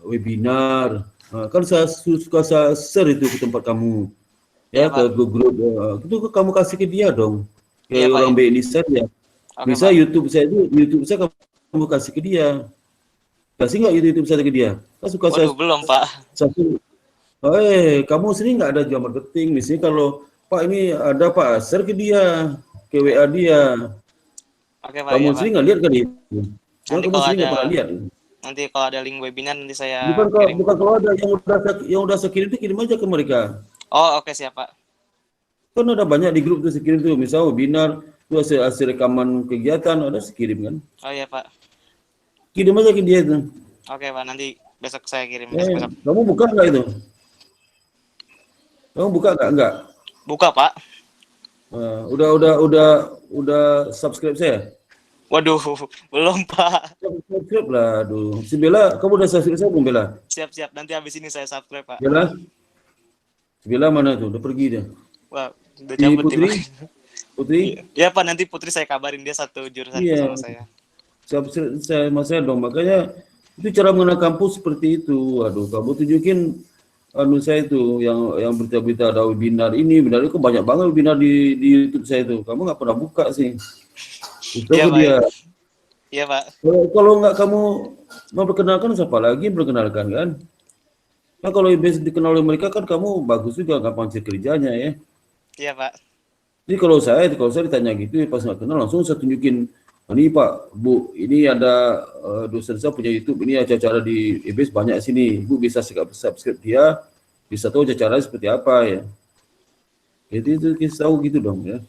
webinar. Kan saya suka saya share itu ke tempat kamu. Ya, Iya, ke Pak. grup. Itu kamu kasih ke dia dong. Iya, Kayak Pak, orang ya. BNI ya. Oke, Bisa Pak. YouTube saya kamu kasih ke dia. Kasih nggak YouTube saya ke dia? Kan suka saya Waduh, belum, Pak. satu. Kamu sini nggak ada jual marketing. Misalnya kalau Pak ini ada Pak, share ke dia, ke WA dia. Oke, Pak, Kamu ya, Pak. sering nggak lihat kan itu? Soalnya Nanti kamu kalau sering nggak ada pernah lihat. kalau ada link webinar nanti saya Bukan kirim. kalau ada yang udah saya kirim itu kirim aja ke mereka. Oh, oke, siap, Pak. Kan ada banyak di grup tuh saya kirim tuh, misal webinar, tuh hasil rekaman kegiatan ada saya kirim kan. Oh iya, Pak. Kirim aja ke dia itu. Oke, Pak, nanti besok saya kirim Eh, besok. kamu buka nggak itu? Kamu buka nggak? Enggak. Buka, Pak. Udah subscribe saya. Waduh, belum, Pak. Subscribe lah, aduh. Si Bella, kamu udah subscribe saya belum Bella? Siap-siap, nanti habis ini saya subscribe, Pak. Bella? Si Bella mana tuh? Udah pergi dia. Wah, udah Si cabut Putri? nih, Pak. Putri? Ya, Pak, nanti Putri saya kabarin, dia satu jurusan Iya. sama saya. Saya dong, makanya itu cara mengenal kampus seperti itu. Aduh, kamu tunjukin saya itu yang berita-berita ada webinar ini, webinar itu banyak banget webinar di YouTube saya itu. Kamu nggak pernah buka sih. Itu Iya, Pak. dia. Iya, Pak. Kalau nggak kamu mau perkenalkan, siapa lagi yang perkenalkan kan? Nah, kalau biasa dikenal oleh mereka kan kamu bagus juga, gampang cari kerjanya ya. Iya, Pak. Jadi kalau saya ditanya gitu, pas nggak kenal langsung saya tunjukin, ini Pak, Bu, ini ada dosen saya punya YouTube, ini acara di EBS banyak sini, Bu bisa subscribe dia, bisa tahu acaranya seperti apa ya. Jadi itu kita tahu gitu dong ya.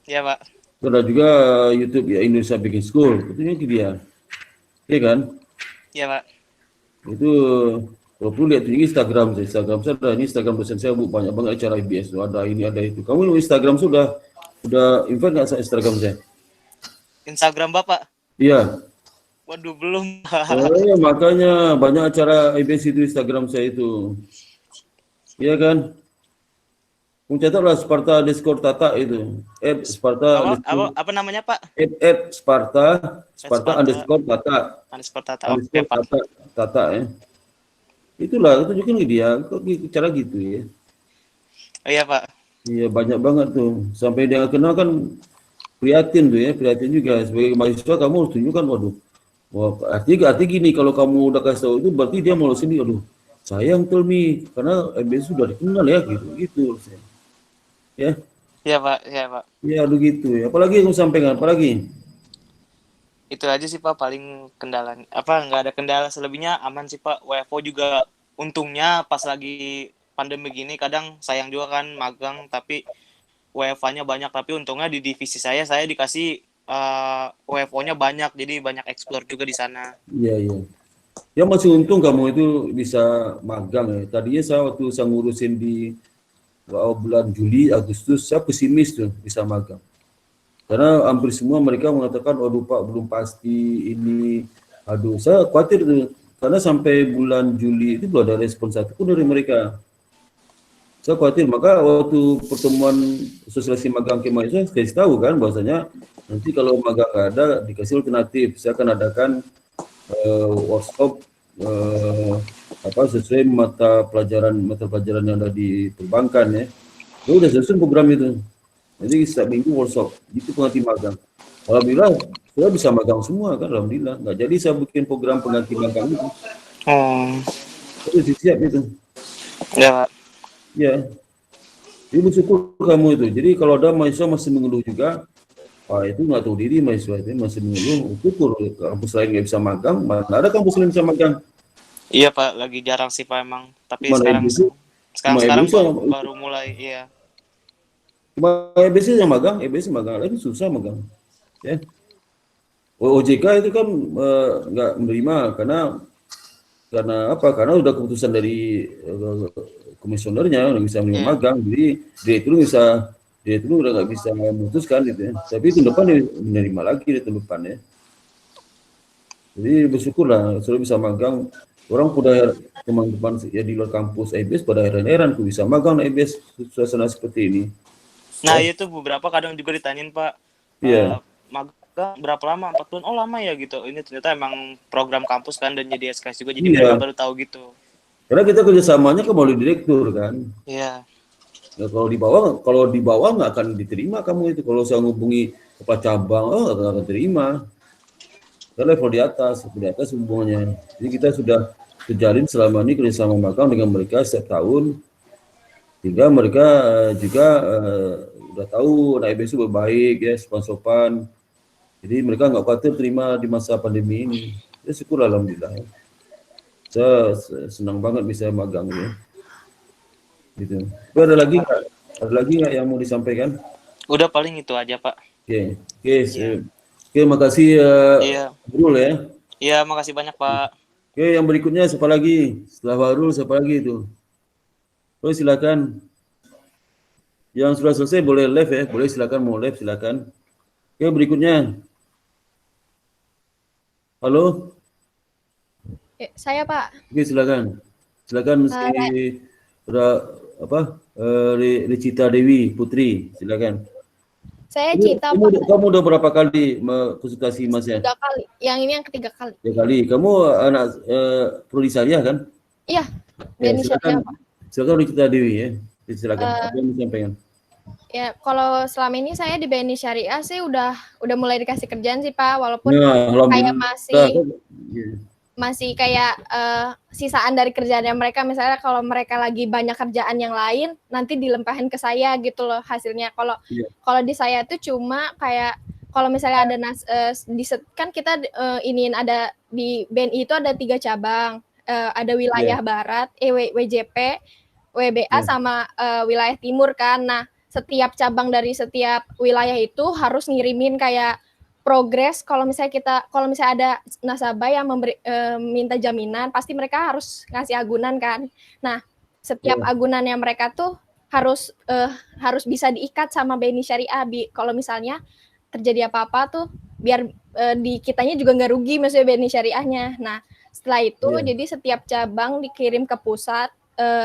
Iya, Pak. Ada juga YouTube ya Indonesia Baking School, itu ke dia, iya kan? Iya, Pak. Itu kalau perlu lihat di Instagram saya ada ini Instagram dosen saya Bu, banyak banget acara IBS tuh, ada ini ada itu. Kamu Instagram udah invite nggak saya Instagram saya? Instagram Bapak? Iya. Waduh, belum, Pak. Oh iya, makanya banyak acara IBS itu Instagram saya itu. Iya kan? Mencatatlah Sparta underscore Tata itu. Sparta Apa namanya, Pak? Sparta underscore Tata. Underscore Tata. Oke, Pak. Tata ya. Itulah, tunjukin ke dia, kok cara gitu ya. Oh iya, Pak. Iya, banyak banget tuh. Sampai dia nggak kenal kan prihatin tuh ya, prihatin juga. Sebagai mahasiswa kamu harus tunjukkan, waduh. Wah, arti gini, kalau kamu udah kasih tahu itu berarti dia mau sini, aduh. Sayang Telmi, karena MBS sudah dikenal ya, gitu. Ya. Iya, Pak. Iya, Pak. Iya, aduh gitu ya. Apalagi yang kamu sampaikan, apalagi? Itu aja sih, Pak, paling kendala. Nggak ada kendala, selebihnya aman sih, Pak. WFO juga untungnya pas lagi pandemi gini kadang sayang juga kan magang, tapi WFA-nya banyak, tapi untungnya di divisi saya dikasih WFO-nya banyak, jadi banyak explore juga di sana. Iya. Ya masih untung kamu itu bisa magang ya. Tadinya waktu saya ngurusin di bulan Juli, Agustus, saya pesimis tuh bisa magang. Karena hampir semua mereka mengatakan, waduh Pak, belum pasti ini. Aduh, saya khawatir tuh. Karena sampai bulan Juli itu belum ada respon satupun dari mereka. Saya khawatir, maka waktu pertemuan sosialisasi magang ke mahasiswa, saya kasih tahu kan, bahwasanya nanti kalau magang nggak ada, dikasih alternatif. Saya akan adakan workshop sesuai mata pelajaran yang ada di perbankan ya. Udah selesai program itu. Jadi setiap minggu workshop, itu pengganti magang. Alhamdulillah, saya bisa magang semua kan, alhamdulillah. Nggak jadi saya bikin program pengganti magang itu. Oh, Itu siap itu. ya. Ya, jadi bersyukur kamu itu. Jadi kalau ada mahasiswa masih mengeluh juga, itu nggak tahu diri mahasiswa itu masih mengeluh. Syukur kampus lain nggak bisa magang, mana ada kampus lain bisa magang. Iya Pak, lagi jarang sih Pak emang. Tapi Mana sekarang EBC, baru mulai, iya. cuma EBC yang magang, EBC magang lagi susah magang. Ya. OJK itu kan nggak menerima karena apa? Karena udah keputusan dari komisionernya udah bisa menerima magang, jadi dia itu udah nggak bisa memutuskan gitu ya. Tapi itu depan dia menerima lagi di depan ya. Jadi bersyukurlah sudah bisa magang. Orang pada teman-teman ya di luar kampus EBS pada heran-heran tuh bisa magang EBS suasana seperti ini. Nah itu beberapa kadang juga ditanyain Pak. Iya. Magang berapa lama? 4 bulan. Oh lama ya gitu. Ini ternyata emang program kampus kan dan jadi SKS juga. Jadi mereka baru tahu gitu. Karena kita kerjasamanya kan melalui direktur kan. Iya. Ya, kalau di bawah nggak akan diterima kamu itu. Kalau saya ngubungi kepala cabang, nggak akan terima. Karena level di atas hubungannya. Jadi kita sudah terjalin selama ini kerjasama magang dengan mereka setiap tahun. Sehingga mereka juga udah tahu anak IBS itu baik ya, sopan-sopan. Jadi mereka nggak khawatir terima di masa pandemi ini. Ya syukur alhamdulillah. Saya senang banget bisa magang ya. Gitu. Ada lagi nggak yang mau disampaikan? Udah paling itu aja Pak. Oke, makasih Barul ya. Iya, makasih banyak Pak. Oke, yang berikutnya siapa lagi? Setelah Barul siapa lagi itu? Oh silakan. Yang sudah selesai boleh live ya, boleh silakan mau live silakan. Oke, berikutnya. Halo? Saya Pak. Oke, silakan. Silakan Ricita Dewi Putri, silakan. Saya Cita Pak. Kamu udah berapa kali konsultasi Masnya? 3 kali. Yang ini yang ketiga kali. 3 kali. Kamu anak prodi syariah kan? Iya. BNI Syariah Pak. Silakan Ricita Dewi ya. Silakan. Apa yang disampaikan? Ya, kalau selama ini saya di BNI Syariah sih udah mulai dikasih kerjaan sih Pak, walaupun kayak masih kayak sisaan dari kerjaannya mereka. Misalnya kalau mereka lagi banyak kerjaan yang lain, nanti dilempahin ke saya gitu loh hasilnya. Kalau di saya tuh cuma kayak kalau misalnya ada kan kita iniin ada di BNI itu ada 3 cabang, ada wilayah barat, WJP, WBA sama wilayah timur kan. Nah, setiap cabang dari setiap wilayah itu harus ngirimin kayak progres. Kalau misalnya ada nasabah yang minta jaminan, pasti mereka harus ngasih agunan kan. Nah, setiap agunannya mereka tuh harus bisa diikat sama BNI Syariah. Kalau misalnya terjadi apa-apa tuh biar di kitanya juga nggak rugi maksudnya BNI Syariahnya. Nah, setelah itu jadi setiap cabang dikirim ke pusat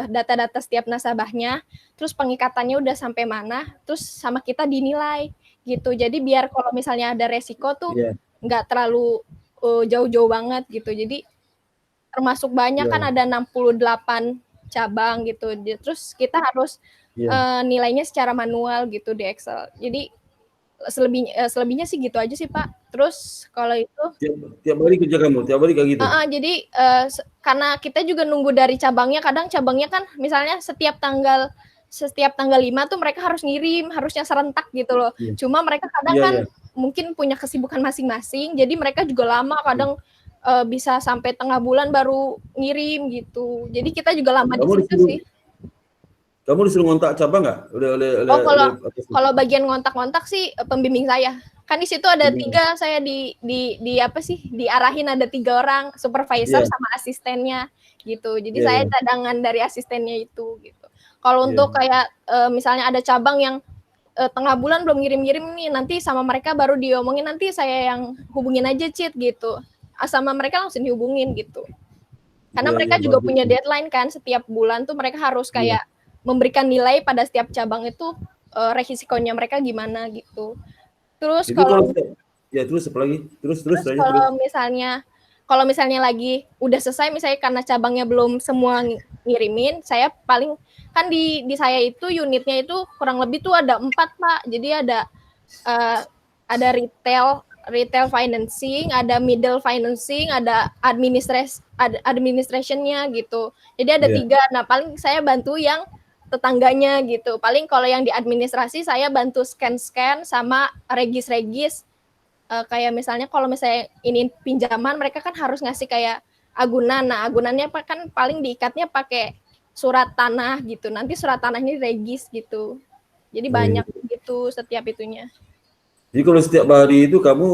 data-data setiap nasabahnya, terus pengikatannya udah sampai mana, terus sama kita dinilai gitu. Jadi biar kalau misalnya ada resiko tuh nggak terlalu jauh-jauh banget gitu. Jadi termasuk banyak kan ada 68 cabang gitu. Terus kita harus nilainya secara manual gitu di Excel. Jadi selebihnya sih gitu aja sih Pak. Terus kalau itu tiap hari kerja kamu, tiap hari kayak gitu. Jadi karena kita juga nunggu dari cabangnya, kadang cabangnya kan misalnya setiap tanggal 5 tuh mereka harus ngirim, harusnya serentak gitu loh. Cuma mereka kadang kan mungkin punya kesibukan masing-masing, jadi mereka juga lama kadang bisa sampai tengah bulan baru ngirim gitu. Jadi kita juga lama di situ sih. Kamu disuruh ngontak cabang nggak? Kalau bagian ngontak-ngontak sih pembimbing saya. Kan di situ ada 3, saya diarahin ada 3 orang, supervisor sama asistennya gitu. Jadi saya cadangan dari asistennya itu gitu. Kalau untuk kayak misalnya ada cabang yang tengah bulan belum ngirim-ngirim nih, nanti sama mereka baru diomongin, nanti saya yang hubungin aja Cit gitu. Sama mereka langsung dihubungin gitu. Karena mereka juga punya deadline kan, setiap bulan tuh mereka harus kayak memberikan nilai pada setiap cabang itu resikonya mereka gimana gitu. Terus kalau terus apa lagi? Terus kalau misalnya kalau misalnya lagi udah selesai, misalnya karena cabangnya belum semua ngirimin, saya paling kan di saya itu unitnya itu kurang lebih tuh ada 4 Pak. Jadi ada retail financing, ada middle financing, ada administrationnya gitu. Jadi ada 3. Nah paling saya bantu yang tetangganya gitu. Paling kalau yang di administrasi saya bantu scan sama regis. Kayak misalnya kalau misalnya ini pinjaman, mereka kan harus ngasih kayak agunan. Nah agunannya kan paling diikatnya pakai surat tanah gitu. Nanti surat tanahnya regis gitu. Jadi banyak gitu setiap itunya. Jadi kalau setiap hari itu kamu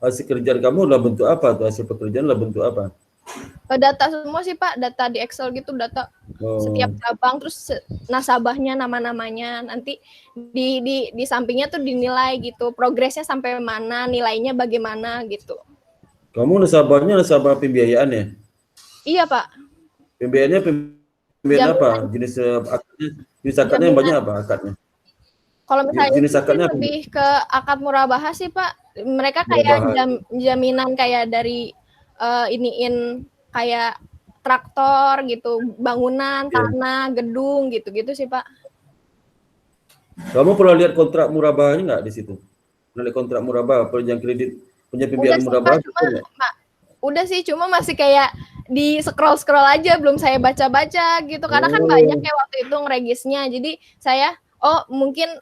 hasil kerjaan kamu dalam bentuk apa tuh? Hasil pekerjaan dalam bentuk apa? Data semua sih Pak, data di Excel gitu, data setiap cabang, terus nasabahnya, nama-namanya, nanti di sampingnya tuh dinilai gitu, progresnya sampai mana, nilainya bagaimana gitu. Kamu nasabah pembiayaan ya? Iya Pak. Pembiayaannya pembiayaan apa? Jenis akadnya yang banyak apa akadnya? Kalau misalnya jenis akadnya lebih ke akad murabahah sih Pak. Mereka kayak jaminan kayak dari iniin kayak traktor gitu, bangunan, tanah, gedung gitu-gitu sih Pak. Kamu pernah lihat kontrak murabahnya nggak di situ? Pernah lihat kontrak murabah, perjanjian kredit, punya pembiayaan murabah? Udah sih, cuma masih kayak di scroll aja, belum saya baca-baca gitu. Karena kan banyak ya waktu itu ngeregisnya. Jadi saya mungkin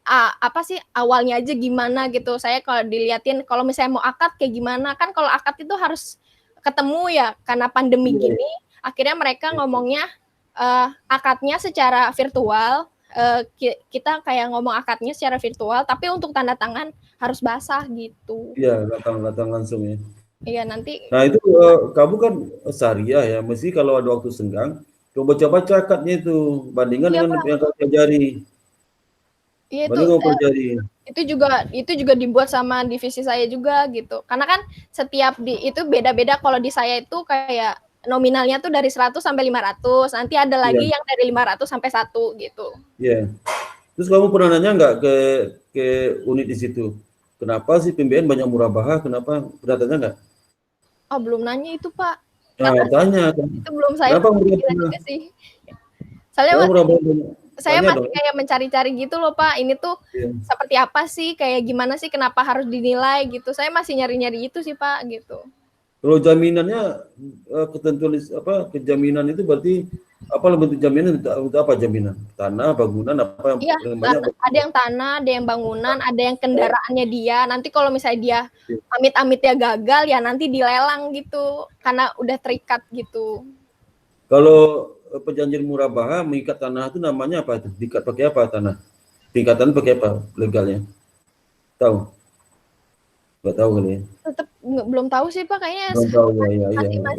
apa sih awalnya aja gimana gitu. Saya kalau diliatin kalau misalnya mau akad kayak gimana, kan kalau akad itu harus ketemu ya, karena pandemi gini akhirnya mereka ngomongnya akadnya secara virtual. Kita kayak ngomong akadnya secara virtual, tapi untuk tanda tangan harus basah gitu. Iya, datang langsung ya. Iya nanti. Nah itu kamu kan syariah ya, mesti kalau ada waktu senggang coba akadnya itu bandinggan dengan yang kau pelajari. Iya itu juga dibuat sama divisi saya juga gitu. Karena kan setiap itu beda-beda. Kalau di saya itu kayak nominalnya tuh dari 100 sampai 500. Nanti ada lagi yang dari 500 sampai 1 gitu. Iya. Terus kamu pernah nanya nggak ke unit di situ? Kenapa sih pembiayaan banyak murabahah? Kenapa? Pernah tanya nggak? Oh, belum nanya itu, Pak. Nah, tanya. Itu belum saya juga sih. Saya masih kayak mencari-cari gitu loh Pak, ini tuh seperti apa sih, kayak gimana sih, kenapa harus dinilai gitu. Saya masih nyari-nyari itu sih Pak gitu. Kalau jaminannya ketentuan kejaminan itu berarti apa bentuk jaminan untuk apa jaminan? Tanah, bangunan apa yang banyak? Ada yang tanah, ada yang bangunan, ada yang kendaraannya dia. Nanti kalau misalnya dia amit-amitnya gagal ya nanti dilelang gitu karena udah terikat gitu. Kalau perjanjian murabahah mengikat tanah itu namanya apa itu? Diikat pakai apa tanah? Tingkatan pakai apa legalnya? Tahu? Nggak tahu kali ya? Tetap belum tahu sih Pak, kayaknya. Belum tahu ya.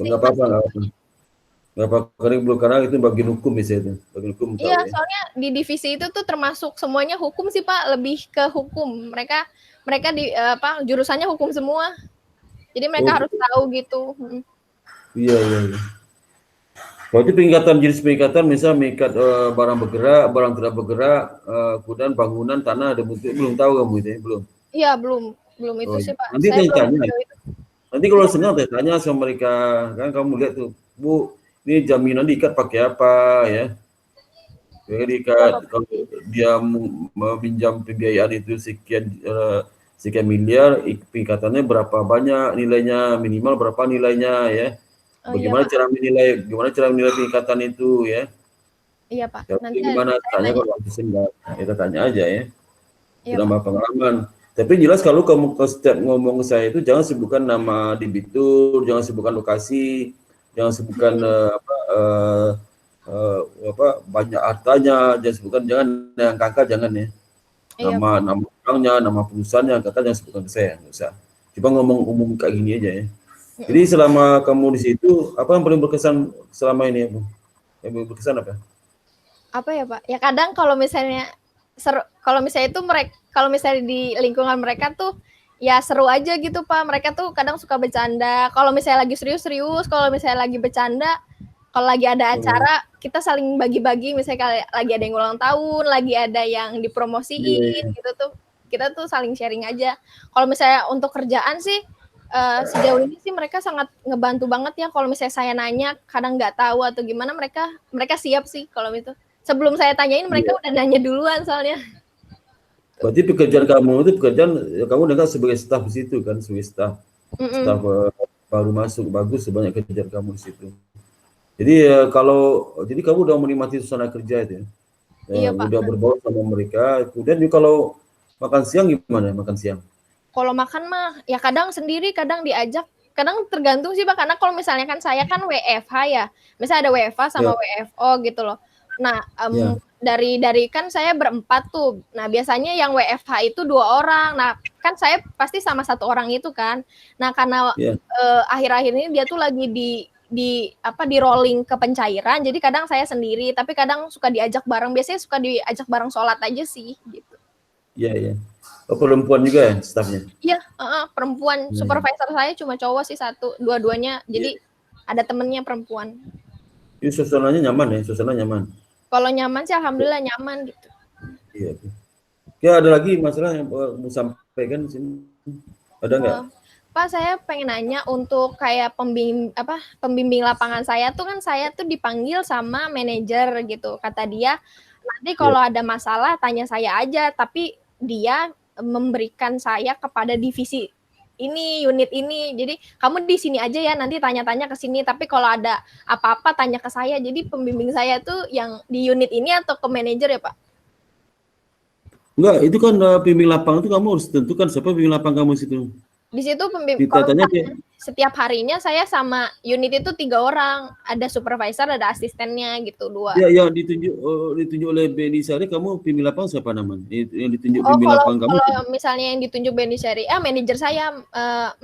Nggak apa-apa. Nggak apa-apa, karena itu bagian hukum bisa itu. Bagian hukum. Iya, soalnya di divisi itu tuh termasuk semuanya hukum sih Pak, lebih ke hukum. Mereka di jurusannya hukum semua. Jadi mereka harus tahu gitu. Iya. Berarti jenis pengikatan misal mengikat barang bergerak, barang tidak bergerak, kemudian bangunan, tanah, ada bentuk, belum tahu kamu itu ya? Belum? Iya, belum itu sih Pak. Nanti saya tanya. Nanti kalau senang tanya sama mereka, kan kamu lihat tuh, Bu, ini jaminan diikat pakai apa ya? Jadi kalau dia meminjam pembiayaan itu sekian miliar, pengikatannya berapa banyak nilainya, minimal berapa nilainya ya? Bagaimana cara menilai pengikatan itu ya? Iya Pak. Nanti gimana tanya kalau waktu senggang, kita tanya aja ya. Menambah pengalaman. Tapi jelas kalau kamu setiap ngomong ke saya itu jangan sebutkan nama debitur, jangan sebutkan lokasi, jangan sebutkan banyak hartanya, jangan yang angka jangan ya. Nama orangnya, nama perusahaannya, kata jangan sebutkan ke saya, nggak usah. Coba ngomong umum kayak gini aja ya. Jadi selama kamu di situ, apa yang paling berkesan selama ini, Bu? Yang paling berkesan apa? Apa ya, Pak? Ya kadang kalau misalnya kalau misalnya di lingkungan mereka tuh ya seru aja gitu Pak. Mereka tuh kadang suka bercanda. Kalau misalnya lagi serius, kalau misalnya lagi bercanda, kalau lagi ada acara kita saling bagi-bagi. Misalnya lagi ada yang ulang tahun, lagi ada yang dipromosiin gitu tuh, kita tuh saling sharing aja. Kalau misalnya untuk kerjaan sih sejauh ini sih mereka sangat ngebantu banget ya. Kalau misalnya saya nanya kadang nggak tahu atau gimana, mereka siap sih kalau itu. Sebelum saya tanyain mereka udah nanya duluan soalnya. Berarti pekerjaan kamu itu kamu dengar sebagai staf di situ kan, sebagai staf baru masuk, bagus sebanyak kerjaan kamu di situ. Jadi jadi kamu udah menikmati suasana kerja itu ya. Iya, Pak. Udah berbaur sama mereka. Kemudian kalau makan siang gimana? Makan siang? Kalau makan mah ya kadang sendiri, kadang diajak. Kadang tergantung sih Pak, karena kalau misalnya kan saya kan WFH ya. Misalnya ada WFH sama WFO gitu loh. Nah, dari kan saya berempat tuh. Nah, biasanya yang WFH itu 2 orang. Nah, kan saya pasti sama 1 orang itu kan. Nah, karena akhir-akhir ini dia tuh lagi di rolling ke pencairan. Jadi kadang saya sendiri, tapi kadang suka diajak bareng. Biasanya suka diajak bareng sholat aja sih gitu. Iya. Oh, perempuan juga ya stafnya? Iya, perempuan. Supervisor saya cuma cowok sih 1, dua-duanya. Jadi ada temennya perempuan. Ini suasananya nyaman ya, suasana nyaman. Kalau nyaman sih alhamdulillah nyaman gitu. Iya. Ya ada lagi masalah yang mau sampaikan di sini? Ada nggak? Pak, saya pengen nanya untuk kayak pembimbing lapangan saya tuh kan saya tuh dipanggil sama manajer gitu. Kata dia nanti kalau ada masalah tanya saya aja, tapi dia memberikan saya kepada divisi ini, unit ini. Jadi kamu di sini aja ya, nanti tanya-tanya ke sini. Tapi kalau ada apa-apa tanya ke saya. Jadi pembimbing saya tuh yang di unit ini atau ke manajer ya, Pak? Enggak, itu kan pembimbing lapangan itu kamu harus tentukan siapa pembimbing lapangan kamu situ. Di situ pembimbing setiap harinya saya sama unit itu 3 orang, ada supervisor, ada asistennya gitu 2. Ya, yang ditunjuk oleh Beni Sari, kamu pembimbing lapangan siapa namanya? Yang ditunjuk pembimbing lapangan kamu? Kalau misalnya yang ditunjuk Beni Sari, manajer saya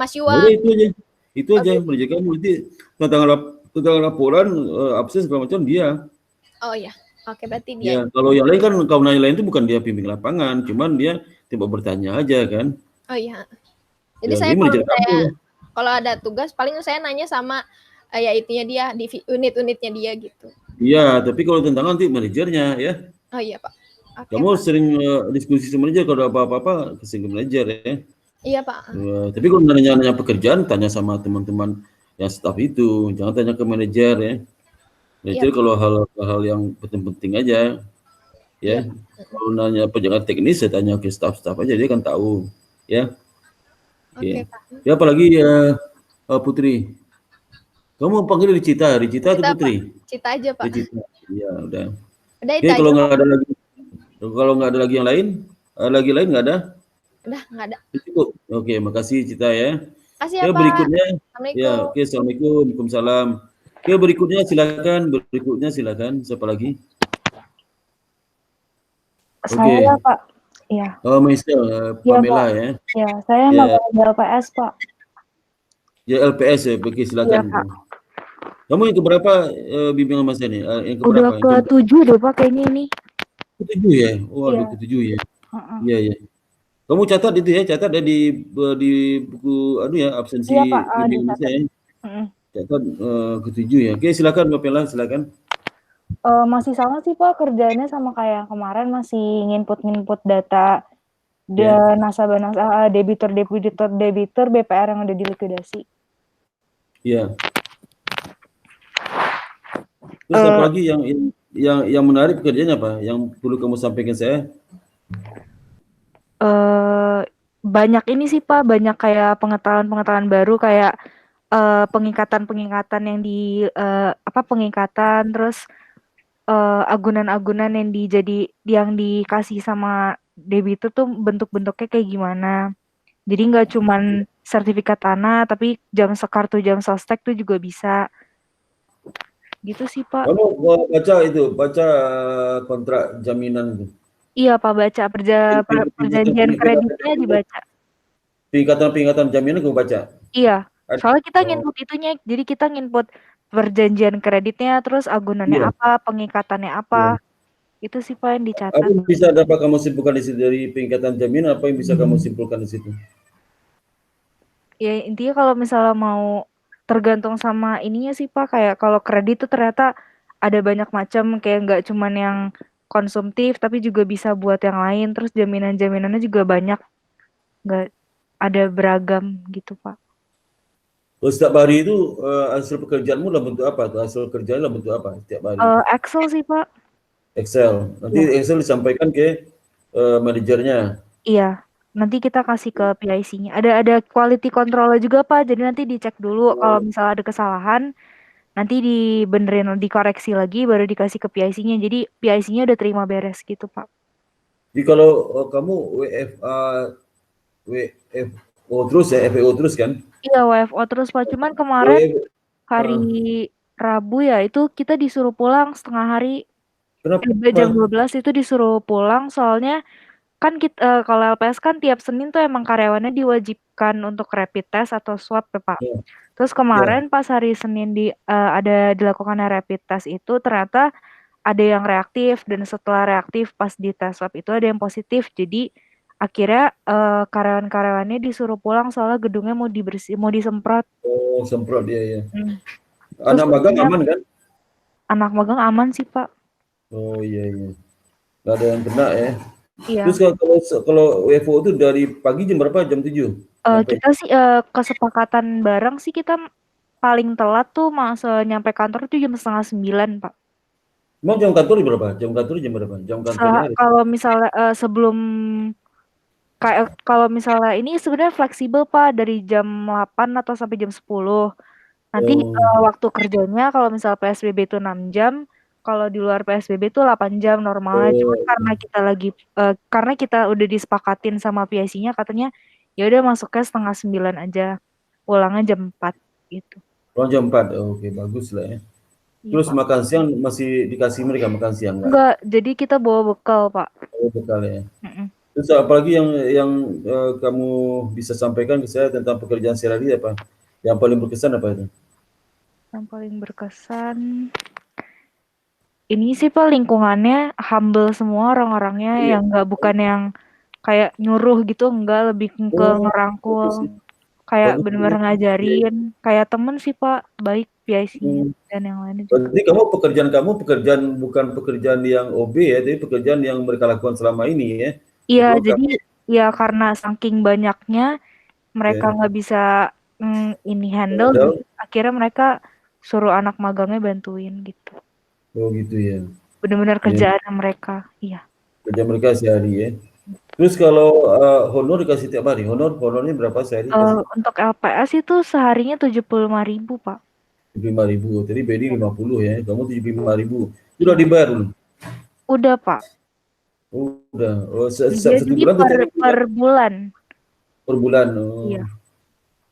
Mas Yuwa. Boleh, itu aja manajer kamu. Nanti tentang laporan absen segala macam dia. Oh iya, oke berarti dia. Ya, kalau yang lain kan kamu nanya lain itu bukan dia pembimbing lapangan, cuman dia tiba bertanya aja kan. Oh iya. Jadi saya kalau ada tugas paling saya nanya sama ya itunya dia di unit-unitnya dia gitu. Iya, tapi kalau tentang nanti manajernya ya. Oh iya Pak. Okay, kamu Pak. sering diskusi sama manajer kalau apa-apa kesini ke manajer ya. Iya Pak. Tapi kalau nanya pekerjaan tanya sama teman-teman yang staff itu, jangan tanya ke manajer ya. Manajer kalau hal-hal yang penting-penting aja ya. Kalau nanya pekerjaan teknis saya tanya ke staff-staff aja, dia kan tahu ya. Oke. Ya apalagi Putri. Kamu panggil Ricita atau Putri? Pak. Cita aja Pak. Ricita. Iya udah. Udah itu kalau nggak ada lagi yang lain, nggak ada? Udah nggak ada. Cukup. Oke, makasih Cita ya. Makasih ya Pak. Berikutnya. Assalamualaikum. Ya, oke, assalamualaikum, waalaikumsalam. Oke, berikutnya silakan. Siapa lagi? Saya Pak. Iya. Oh, Michelle, Pamela ya. Iya, saya mau LPS, Pak. Ya, LPS ya, oke silakan. Iya, Kamu yang keberapa bimbingan Mas ini? Udah ke-7 deh, Pak, kayaknya ini. Ke-7 ya? Oh, ada ke-7 ya. Iya. Kamu catat itu ya, catat ya di buku absensi bimbingan saya. Catat ke-7 ya. Oke, silakan Pamela, silakan. Masih sama sih Pak, kerjanya sama kayak yang kemarin, masih nginput data dan nasabah debitur BPR yang udah dilikuidasi. Iya. Terus apa lagi yang menarik pekerjaannya apa? Yang perlu kamu sampaikan saya? Banyak ini sih Pak, banyak kayak pengetahuan baru kayak pengingkatan yang pengingkatan, terus agunan-agunan yang dikasih sama debitur tuh bentuk-bentuknya kayak gimana. Jadi nggak cuman sertifikat tanah, tapi jam sekar tuh jam sostek tuh juga bisa. Gitu sih Pak. Kamu baca kontrak jaminan itu? Iya Pak, baca perjanjian kreditnya dibaca. Pengingkatan jaminan kamu baca? Iya, soalnya kita nginput itunya, jadi kita nginput perjanjian kreditnya, terus agunannya apa, pengikatannya apa, itu sih Pak yang dicatat. Apa yang bisa dapat kamu simpulkan di situ dari pengikatan jaminan? Apa yang bisa kamu simpulkan di situ? Ya intinya kalau misalnya mau tergantung sama ininya sih Pak, kayak kalau kredit tuh ternyata ada banyak macam, kayak nggak cuman yang konsumtif, tapi juga bisa buat yang lain, terus jaminannya juga banyak, nggak ada beragam gitu Pak. Setiap hari itu hasil pekerjaanmu dalam bentuk apa tuh? Hasil kerjaan dalam bentuk apa setiap hari? Excel sih, Pak. Excel. Nanti Iya. Excel disampaikan ke manajernya. Iya. Nanti kita kasih ke PIC-nya. Ada quality control juga, Pak. Jadi nanti dicek dulu kalau misalnya ada kesalahan, nanti dibenerin, dikoreksi lagi, baru dikasih ke PIC-nya. Jadi PIC-nya udah terima beres gitu, Pak. Jadi kalau kamu WFO terus ya, FEO terus kan? Iya, WFO terus, Pak. Cuman kemarin hari Ah, Rabu ya, itu kita disuruh pulang setengah hari. Jam kenapa? 12 itu disuruh pulang, soalnya kan kita, kalau LPS kan tiap Senin tuh emang karyawannya diwajibkan untuk rapid test atau swab ya, Pak. Ya, Terus ya. kemarin pas hari Senin ada dilakukan rapid test itu ternyata ada yang reaktif, dan setelah reaktif pas di tes swab itu ada yang positif. Jadi akhirnya karyawan-karyawannya disuruh pulang soalnya gedungnya mau disemprot. Oh, semprot dia ya. Terus Anak magang untungnya aman kan? anak magang aman sih, Pak. Oh iya iya. Nggak ada yang kena ya. Iya. Terus kalau WFO itu dari pagi jam berapa? Jam 7 sampai. Kita sih kesepakatan bareng sih kita paling telat tuh masa nyampe kantor tuh jam 8:30, Pak. Emang jam kantor berapa? Jam kantor jam berapa? Jam kantornya hari. Kalau misalnya sebelum kayak kalau misalnya ini sebenarnya fleksibel, Pak, dari jam 8 atau sampai jam 10. Nanti Oh, waktu kerjanya kalau misal PSBB itu 6 jam, kalau di luar PSBB itu 8 jam normalnya. Cuman oh, karena kita udah disepakatin sama PIC-nya katanya ya udah masuknya 8:30 aja. Pulangnya jam 4 gitu. oh, jam 4. Oh, oke, bagus lah ya. Iya, Terus Pak. makan siang masih dikasih mereka makan siang nggak? Enggak, jadi kita bawa bekal, Pak. Oh, bekal ya. Mm-mm. Terus apalagi yang kamu bisa sampaikan ke saya tentang pekerjaan sehari-hari apa? Yang paling berkesan apa itu? Yang paling berkesan ini sih, Pak, lingkungannya humble semua orang-orangnya, Iya. yang bukan yang kayak nyuruh gitu, enggak, lebih ke Oh, bagus ngerangkul, sih. kayak Bagus. bener-bener Iya. ngajarin, kayak temen sih, Pak, baik PIC-nya Hmm. dan yang lainnya juga. Berarti kamu pekerjaan bukan pekerjaan yang OB ya, tapi pekerjaan yang mereka lakukan selama ini ya. Iya, Itu jadi ya karena saking banyaknya mereka ya. nggak bisa ini handle, Padahal, jadi akhirnya mereka suruh anak magangnya bantuin gitu. oh gitu ya. Bener-bener Ya, kerjaan mereka, iya. kerja mereka sehari ya. Terus kalau honor dikasih tiap hari, honornya berapa sehari dikasih? Untuk LPS itu seharinya 75.000, Pak. 75.000. Tadi BD 50 ya. Kamu 75.000. Sudah dibayar belum? Udah, Pak. Oh, udah. Oh, Iya, satu jadi bulan atau 3 bulan? per bulan. Per bulan. Oh. Iya.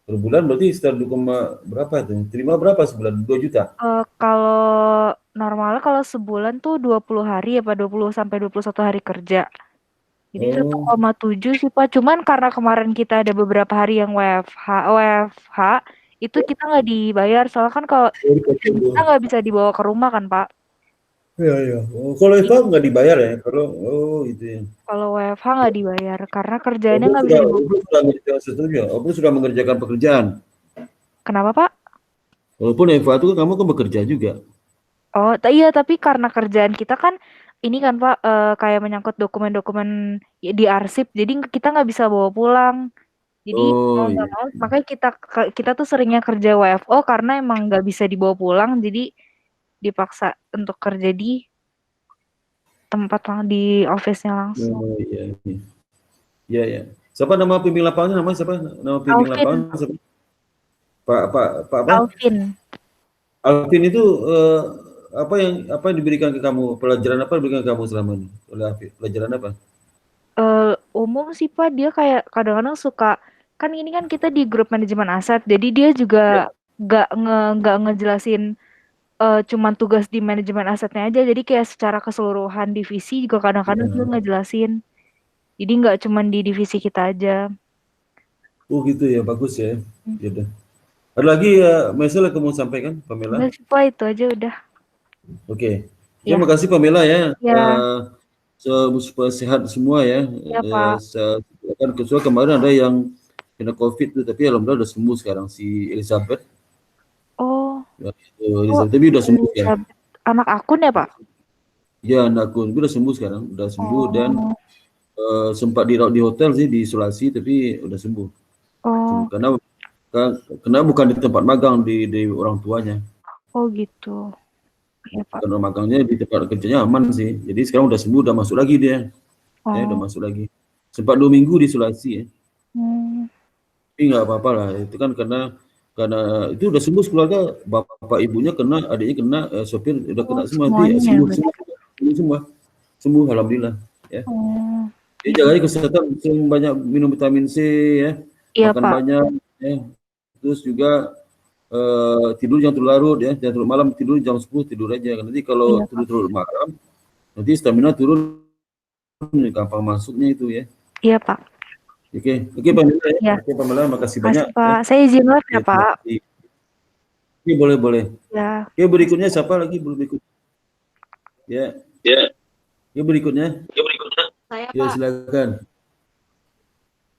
Per bulan berarti sekitar 2, berapa itu? Terima berapa sebulan? 2 juta? Kalau normalnya kalau sebulan tuh 20 hari ya, Pak, 20 sampai 21 hari kerja. Jadi Oh. 1,7 sih, Pak. Cuman karena kemarin kita ada beberapa hari yang WFH itu kita nggak dibayar. Soalnya kan kalau kita nggak bisa dibawa ke rumah kan, Pak. Iya, iya. Oh, kalau Eva nggak dibayar ya? Oh itu ya. Kalau WFH nggak dibayar karena kerjaannya Obro nggak bisa sudah, dibawa. Obro sudah mengerjakan setuju. Obro sudah mengerjakan pekerjaan. Kenapa, Pak? Walaupun Eva itu kamu kan bekerja juga. Oh, iya, tapi karena kerjaan kita kan ini kan, Pak, kayak menyangkut dokumen-dokumen di arsip, jadi kita nggak bisa bawa pulang. Jadi mau Oh nggak iya. mau, makanya kita tuh seringnya kerja WFO karena emang nggak bisa dibawa pulang, jadi dipaksa untuk kerja di di office-nya langsung. Oh iya. Iya, iya. Iya. Siapa nama pemimpin lapangannya? Namanya siapa? Nama pemimpin lapangan siapa? Pak apa? Alvin. Alvin itu apa yang diberikan ke kamu? Pelajaran apa diberikan ke kamu selama ini? Oleh Alvin? Pelajaran apa? Umum sih, Pak, dia kayak kadang-kadang suka, kan ini kan kita di grup manajemen aset, jadi dia juga nggak ngejelasin cuman tugas di manajemen asetnya aja, jadi kayak secara keseluruhan divisi juga kadang-kadang dia ngejelasin. Jadi nggak cuman di divisi kita aja. Oh gitu ya, bagus ya. Ya udah. Ada lagi masalah kamu sampaikan, Pamela? Enggak sih, Pak, itu aja udah. Oke. Ya. Terima kasih Pamela ya. Ya. Supaya sehat semua ya. Ya, Pak. Kan kecuali kemarin ada yang kena COVID tuh, tapi alhamdulillah udah sembuh sekarang si Elizabeth. Oh. Ya, Elizabeth tapi udah sembuh ya. Anak akun ya, Pak? Ya, anak akun udah sembuh sekarang, udah sembuh dan sempat dirawat di hotel sih, diisolasi tapi udah sembuh. Oh. Karena Karena bukan di tempat magang di orang tuanya. Oh gitu. Iya Pak. Karena magangnya di tempat kerjanya aman sih. Jadi sekarang udah sembuh, udah masuk lagi dia. Ya, udah Oh. masuk lagi. Sempat 2 minggu di isolasi ya. Tapi nggak apa-apa lah. Itu kan karena itu udah sembuh keluarga, bapak ibunya kena, adiknya kena, sopir udah kena semua. Nanti semuanya sembuh alhamdulillah ya. Jadi jaga kesehatan, banyak minum vitamin C ya. Iya Makan Pak. banyak ya. Terus juga tidur jangan terlalu larut ya, jangan terlalu malam, tidur jam 10 tidur aja. Nanti kalau Iya, tidur terlalu malam, nanti stamina turun, gampang masuknya itu ya. Iya Pak. Oke Pamela ya. Ya. Oke Pamela, makasih Makasih banyak. Pak. Ya. Saya izin live ya Oke, Pak. Oke, boleh. Ya. Oke, berikutnya siapa lagi belum ikut? Ya. Oke, berikutnya. Saya Ya, Pak. silakan.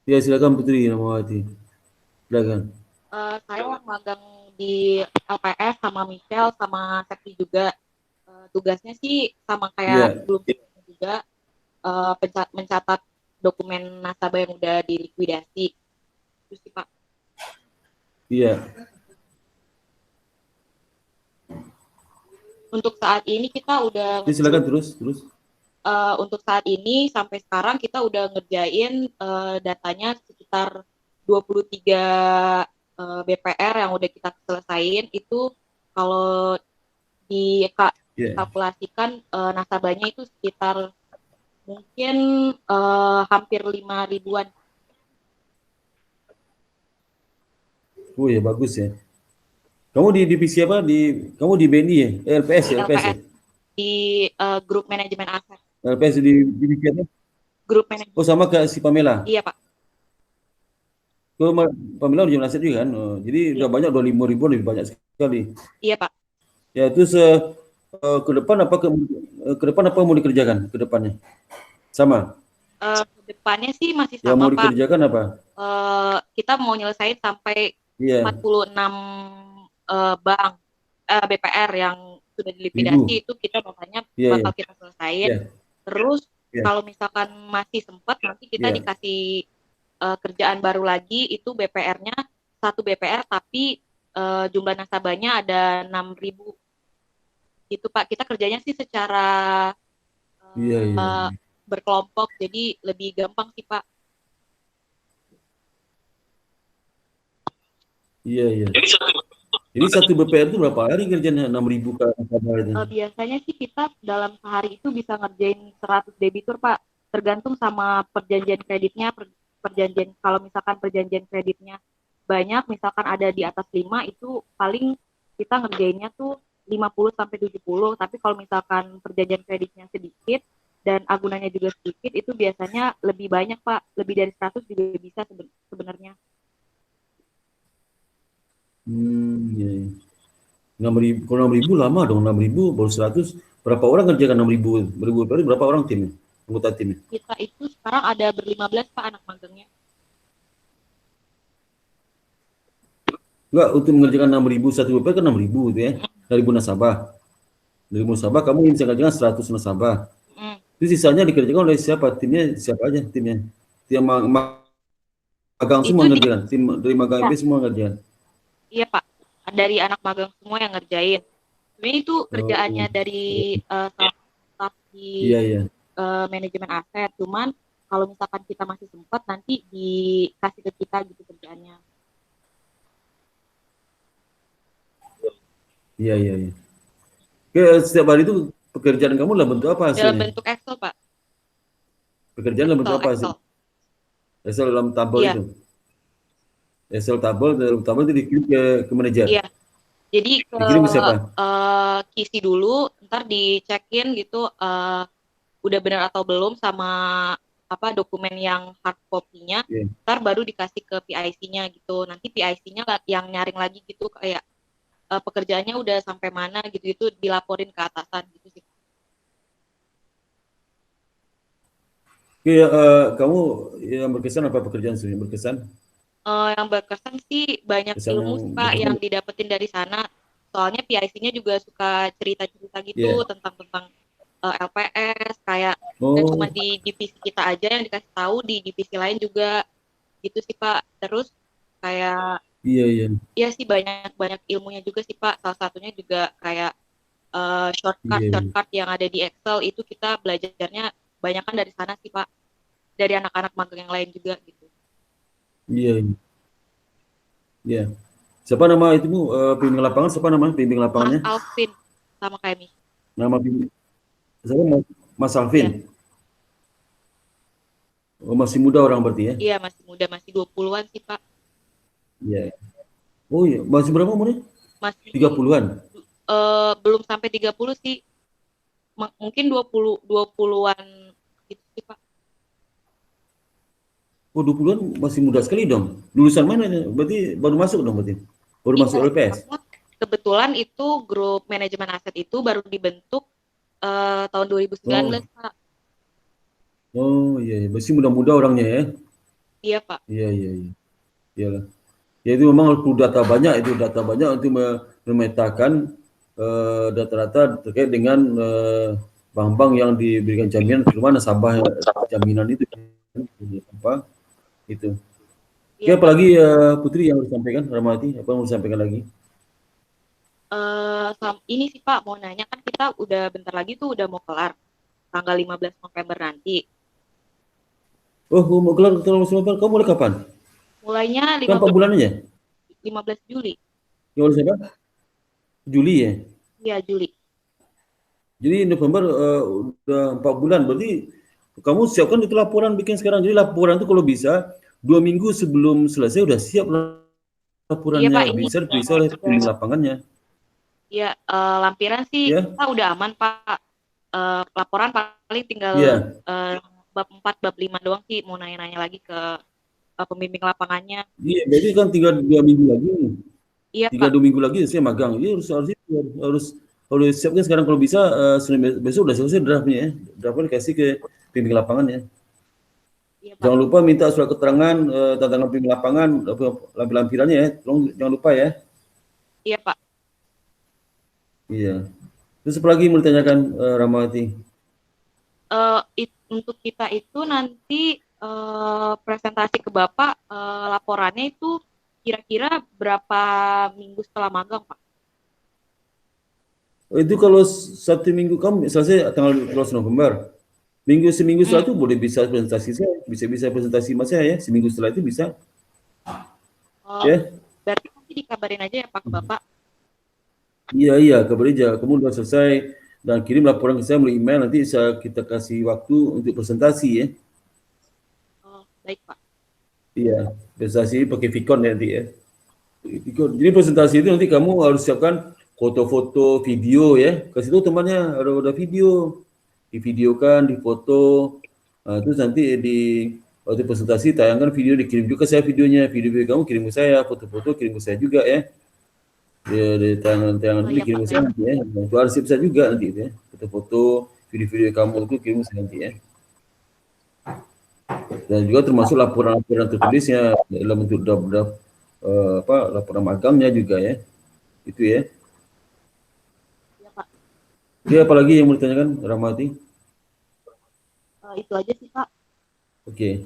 Ya, silakan Putri Namawati. Silakan. Saya magang di LPS sama Michelle sama Septi juga. Tugasnya sih sama kayak belum juga mencatat dokumen nasabah yang udah dilikuidasi. Terus sih Pak. Iya. Untuk saat ini kita udah Silakan terus. untuk saat ini sampai sekarang kita udah ngerjain datanya sekitar 23 BPR yang udah kita selesaiin. Itu kalau dikalkulasikan nasabahnya itu sekitar mungkin hampir 5 ribuan. Oh ya, bagus ya. Kamu di divisi apa? Kamu di BNI ya? LPS ya? Di grup manajemen aset. LPS di divisi apa? Grup manajemen. Oh, sama kayak si Pamela? Iya Pak. Kalau Pamela udah aset juga kan? Oh, jadi udah banyak, 25 ribuan, lebih banyak sekali. Iya Pak. Ya, terus ke depan apa mau dikerjakan ke depannya? Sama? Ke depannya sih masih Yang sama mau Pak. dikerjakan apa? Kita mau nyelesain sampai 46 bank BPR yang sudah dilikuidasi itu kita makanya bakal kita selesaiin. Terus kalau misalkan masih sempat nanti kita dikasih kerjaan baru lagi, itu BPR-nya 1 BPR tapi jumlah nasabahnya ada 6.000 gitu Pak. Kita kerjanya sih secara berkelompok, jadi lebih gampang sih Pak. Iya. Jadi 1 BPR itu berapa hari kerjanya? 6.000 kan? Biasanya sih kita dalam sehari itu bisa ngerjain 100 debitur Pak. Tergantung sama perjanjian kreditnya. Kalau misalkan perjanjian kreditnya banyak, misalkan ada di atas 5, itu paling kita ngerjainnya tuh 50-70. Tapi kalau misalkan perjanjian kreditnya sedikit dan agunannya juga sedikit, itu biasanya lebih banyak Pak. Lebih dari 100 juga bisa sebenarnya. 6.000, kalau 6.000 lama dong. 6.000 baru 100. Berapa orang kerjakan 6.000? Berapa orang timnya? Anggota timnya? Kita itu sekarang ada ber-15 Pak anak magangnya. Enggak, untuk mengerjakan 6.000 1 BPR kan 6.000 itu ya. Dari nasabah. Dari nasabah kamu bisa kerjakan 100 nasabah. Itu sisanya dikerjakan oleh siapa? Timnya siapa aja timnya? Tim magang semua ngerjakan. Tim dari magang IP semua ngerjakan. Iya Pak, dari anak magang semua yang ngerjain. Sebenarnya itu kerjaannya dari staff di manajemen aset. Cuman kalau misalkan kita masih sempat, nanti dikasih ke kita gitu kerjaannya. Iya. Oke, setiap hari itu pekerjaan kamu dalam bentuk apa hasilnya? Dalam bentuk Excel Pak. Pekerjaan dalam bentuk apa sih? Excel dalam tabel itu? Excel dalam tabel itu dikirim ke manajer? Iya. Jadi dikirim ke siapa? Kisi dulu, ntar dicekin gitu udah benar atau belum sama dokumen yang hard copy-nya, ntar baru dikasih ke PIC-nya gitu. Nanti PIC-nya yang nyaring lagi gitu kayak pekerjaannya udah sampai mana gitu, itu dilaporin ke atasan gitu sih. Oke, kamu yang berkesan apa pekerjaan sih berkesan? Yang berkesan sih banyak ilmu Pak yang didapetin dari sana. Soalnya PIC-nya juga suka cerita-cerita gitu tentang LPS, kayak dan cuma di divisi kita aja yang dikasih tahu, di divisi lain juga gitu sih Pak. Terus kayak Iya, iya. Iya sih banyak ilmunya juga sih Pak. Salah satunya juga kayak shortcut Iya, iya. shortcut yang ada di Excel itu kita belajarnya banyak kan dari sana sih Pak. Dari anak-anak magang yang lain juga gitu. Iya, iya. Iya. Siapa nama itu Bu? Pembimbing lapangan siapa nama pembimbing Mas lapangannya? Alvin sama kayak Mi. Nama pembimbing siapa? Mas Iya, Alvin. Oh, masih muda orang berarti ya? iya masih muda, masih 20-an sih Pak. Iya. Oh iya, masih berapa umurnya? Masih 30-an. belum sampai 30 sih. Mungkin 20-an gitu sih Pak. Oh, 20-an masih muda sekali dong. Lulusan mana ini? Berarti baru masuk dong berarti. Baru masuk Iya, LPS. karena kebetulan itu grup manajemen aset itu baru dibentuk tahun 2019 Pak. Oh iya, iya. Masih muda-muda orangnya ya. Iya Pak. Iya, iya, iya. Iyalah. Ya itu memang perlu data banyak, itu data banyak untuk memetakan data-data terkait dengan bank-bank yang diberikan jaminan ke mana nasabah jaminan itu apa itu. Oke, Iya Pak. apalagi Putri yang harus disampaikan, Rahmati, apa yang harus disampaikan lagi? Ini sih Pak mau nanya, kan kita udah bentar lagi tuh udah mau kelar tanggal 15 November nanti. Oh, mau kelar tanggal 15, kamu mulai kapan? Mulainya Kan 4 bulan aja. 15 Juli. Yang harus siapa? Juli ya. Iya, Juli. Jadi November udah 4 bulan, berarti kamu siapkan itu laporan bikin sekarang. Jadi laporan itu kalau bisa 2 minggu sebelum selesai udah siap Iya laporannya, Pak, ini bisa diperiksa oleh pembimbing lapangannya. ya lampiran sih Ya, kita udah aman Pak. Laporan paling tinggal iya, bab 4, bab 5 doang sih, mau nanya-nanya lagi ke pembimbing lapangannya. iya. Berarti kan tinggal 2 minggu lagi. Iya Tinggal Pak. 2 minggu lagi saya magang. Jadi harus siapkan sekarang kalau bisa Senin besok udah selesai draftnya ya. Draftnya dikasih ke pembimbing lapangan ya. Iya Pak. Jangan lupa minta surat keterangan tentang pembimbing lapangan, lampirannya ya. Tolong jangan lupa ya. Iya Pak. Iya. Terus apa lagi mau ditanyakan Rahmawati? Untuk kita itu nanti presentasi ke Bapak, laporannya itu kira-kira berapa minggu setelah magang Pak? Itu kalau 1 minggu kamu selesai tanggal 12 November. Seminggu setelah itu boleh bisa presentasi saya, bisa presentasi mas saya ya. Seminggu setelah itu bisa. Ya. Berarti nanti dikabarin aja ya Pak ke Bapak. Iya, kabar aja. Kamu udah selesai dan kirim laporan ke saya melalui email, nanti kita kasih waktu untuk presentasi ya. Oh, baik Pak. Iya, presentasi pakai Vicon ya nanti ya. Vicon. Jadi presentasi itu nanti kamu harus siapkan foto-foto, video ya. Kasih tahu temannya ada video, divideokan, difoto. Nah, terus nanti waktu presentasi tayangkan video, dikirim juga ke saya videonya, video kamu kirim ke saya, foto-foto kirim ke saya juga ya. Di tayangan itu dikirim ke saya nanti ya. Itu harus bisa juga nanti ya. Foto-foto, video-video kamu itu kirim ke saya nanti ya. Dan juga termasuk laporan-laporan tertulisnya dalam bentuk draft laporan magangnya juga ya. Itu ya. Ya Pak. Oke, apalagi yang mau ditanyakan Rahmati? Itu aja sih Pak. Oke,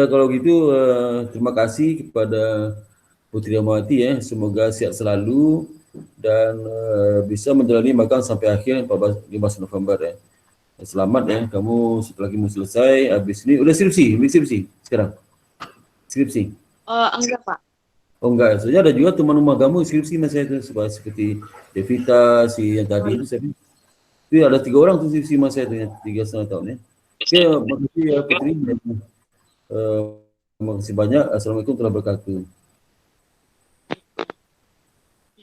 kalau gitu terima kasih kepada Putri Rahmawati ya. Semoga sehat selalu dan bisa menjalani magang sampai akhir 15 November ya. Selamat ya, kamu setelah lagi mau selesai, habis ini udah skripsi sekarang? Skripsi? Enggak Pak. Oh enggak, saja ada juga teman rumah kamu skripsi masih itu seperti Devita, si yang tadi itu saya. Itu ada 3 orang tuh skripsi masih itu ya, 3,5 tahun ya. Oke, makasih ya Putri. Makasih banyak. Assalamualaikum warahmatullahi wabarakatuh.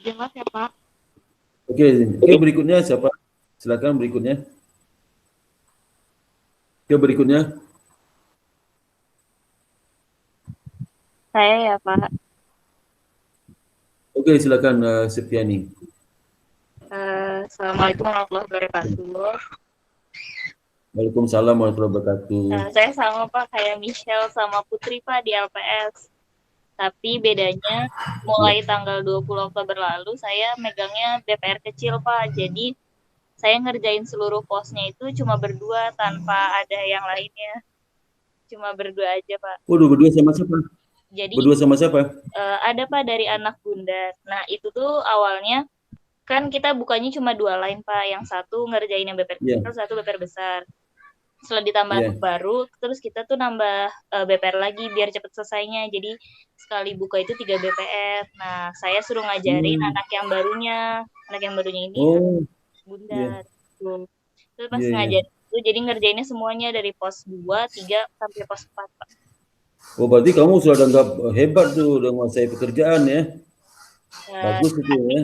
Jelas ya Pak. Oke, berikutnya siapa? Silakan berikutnya. Berikutnya. Saya ya Pak. Oke, silakan Septiani. Assalamualaikum warahmatullahi wabarakatuh. Waalaikumsalam warahmatullahi wabarakatuh. Saya sama Pak kayak Michelle sama Putri Pak di LPS. Tapi bedanya mulai tanggal 20 Oktober lalu saya megangnya DPR kecil Pak. Jadi saya ngerjain seluruh posnya itu cuma berdua tanpa ada yang lainnya. Cuma berdua aja Pak. Waduh, berdua sama siapa? Jadi Berdua sama siapa? ada Pak dari anak bunda. Nah itu tuh awalnya kan kita bukannya cuma 2 line Pak, yang satu ngerjain yang BPR Iya, kecil, satu BPR besar. Setelah ditambah iya. anak baru, terus kita tuh nambah BPR lagi biar cepet selesainya. Jadi sekali buka itu 3 BPR. Nah saya suruh ngajarin Hmm. anak yang barunya ini Oh, bunda. iya, Tuh. Terus pas iya, iya. ngajarin itu jadi ngerjainnya semuanya dari pos 2, 3 sampai pos 4 Pak. Oh, berarti kamu sudah anggap hebat tuh udah menguasai pekerjaan ya. Bagus itu ya.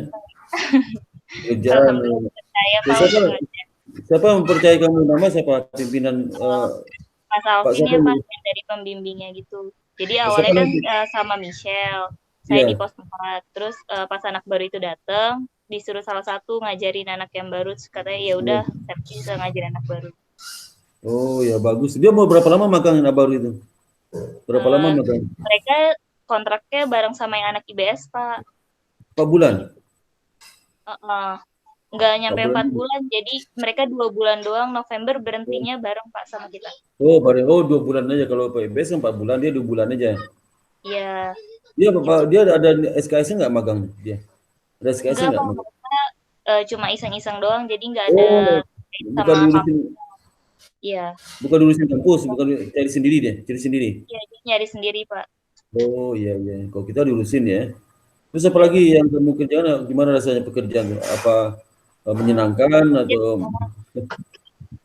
Pekerjaan. Alhamdulillah percaya Ya, Pak siapa, untuk ngajar. siapa mempercayai kamu? Nama siapa? Pimpinan Mas Pak Alvin siapa ya Pak ini? yang dari pembimbingnya gitu. Jadi Siapa awalnya kan lagi? sama Michelle, saya di Iya. pos 4. Terus pas anak baru itu datang, disuruh salah satu ngajarin anak yang baru, terus katanya ya udah, Iya. saya bisa ngajarin anak baru. Oh ya bagus. Dia mau berapa lama magang anak baru itu? Berapa lama Eh, magang? mereka kontraknya bareng sama yang anak IBS Pak. 4 bulan. Nggak 4 nyampe bulan. 4 bulan, jadi mereka 2 bulan doang. November berhentinya bareng Pak sama kita. Oh, bareng. Oh, 2 bulan aja. Kalau PBS 4 bulan, dia 2 bulan aja. Iya. Dia Bapak, dia ada SKS nggak magang dia? Ada SKS Enggak nggak Pak, magang? mereka cuma iseng-iseng doang, jadi nggak ada Oh, bukan sama kampus. diurusin, Iya. bukan diurusin kampus, bukan cari sendiri deh, cari sendiri. Iya, dia nyari sendiri Pak. Oh iya iya. Kalau kita diurusin ya. Terus apa lagi yang kamu kerjakan? Gimana rasanya pekerjaan? Apa menyenangkan atau?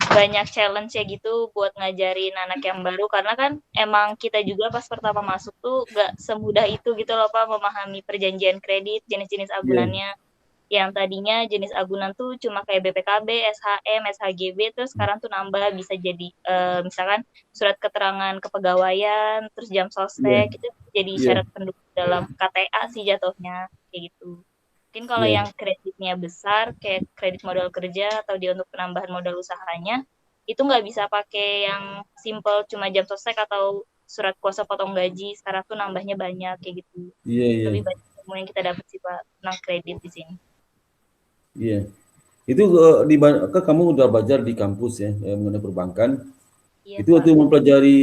Banyak challenge ya gitu buat ngajarin anak yang baru, karena kan emang kita juga pas pertama masuk tuh gak semudah itu gitu loh Pak, memahami perjanjian kredit, jenis-jenis agunannya. Yang tadinya jenis agunan tuh cuma kayak BPKB, SHM, SHGB, terus sekarang tuh nambah bisa jadi misalkan surat keterangan kepegawaian, terus jam sostek, itu jadi syarat pendukung dalam KTA sih jatuhnya, kayak gitu. Mungkin kalau yang kreditnya besar, kayak kredit modal kerja atau dia untuk penambahan modal usahanya, itu nggak bisa pakai yang simple cuma jam sostek atau surat kuasa potong gaji. Sekarang tuh nambahnya banyak kayak gitu. Iya. Lebih banyak ilmu yang kita dapat sih Pak tentang kredit di sini. Iya. Itu kan kamu udah belajar di kampus ya mengenai perbankan. Iya, Itu Pak. waktu mempelajari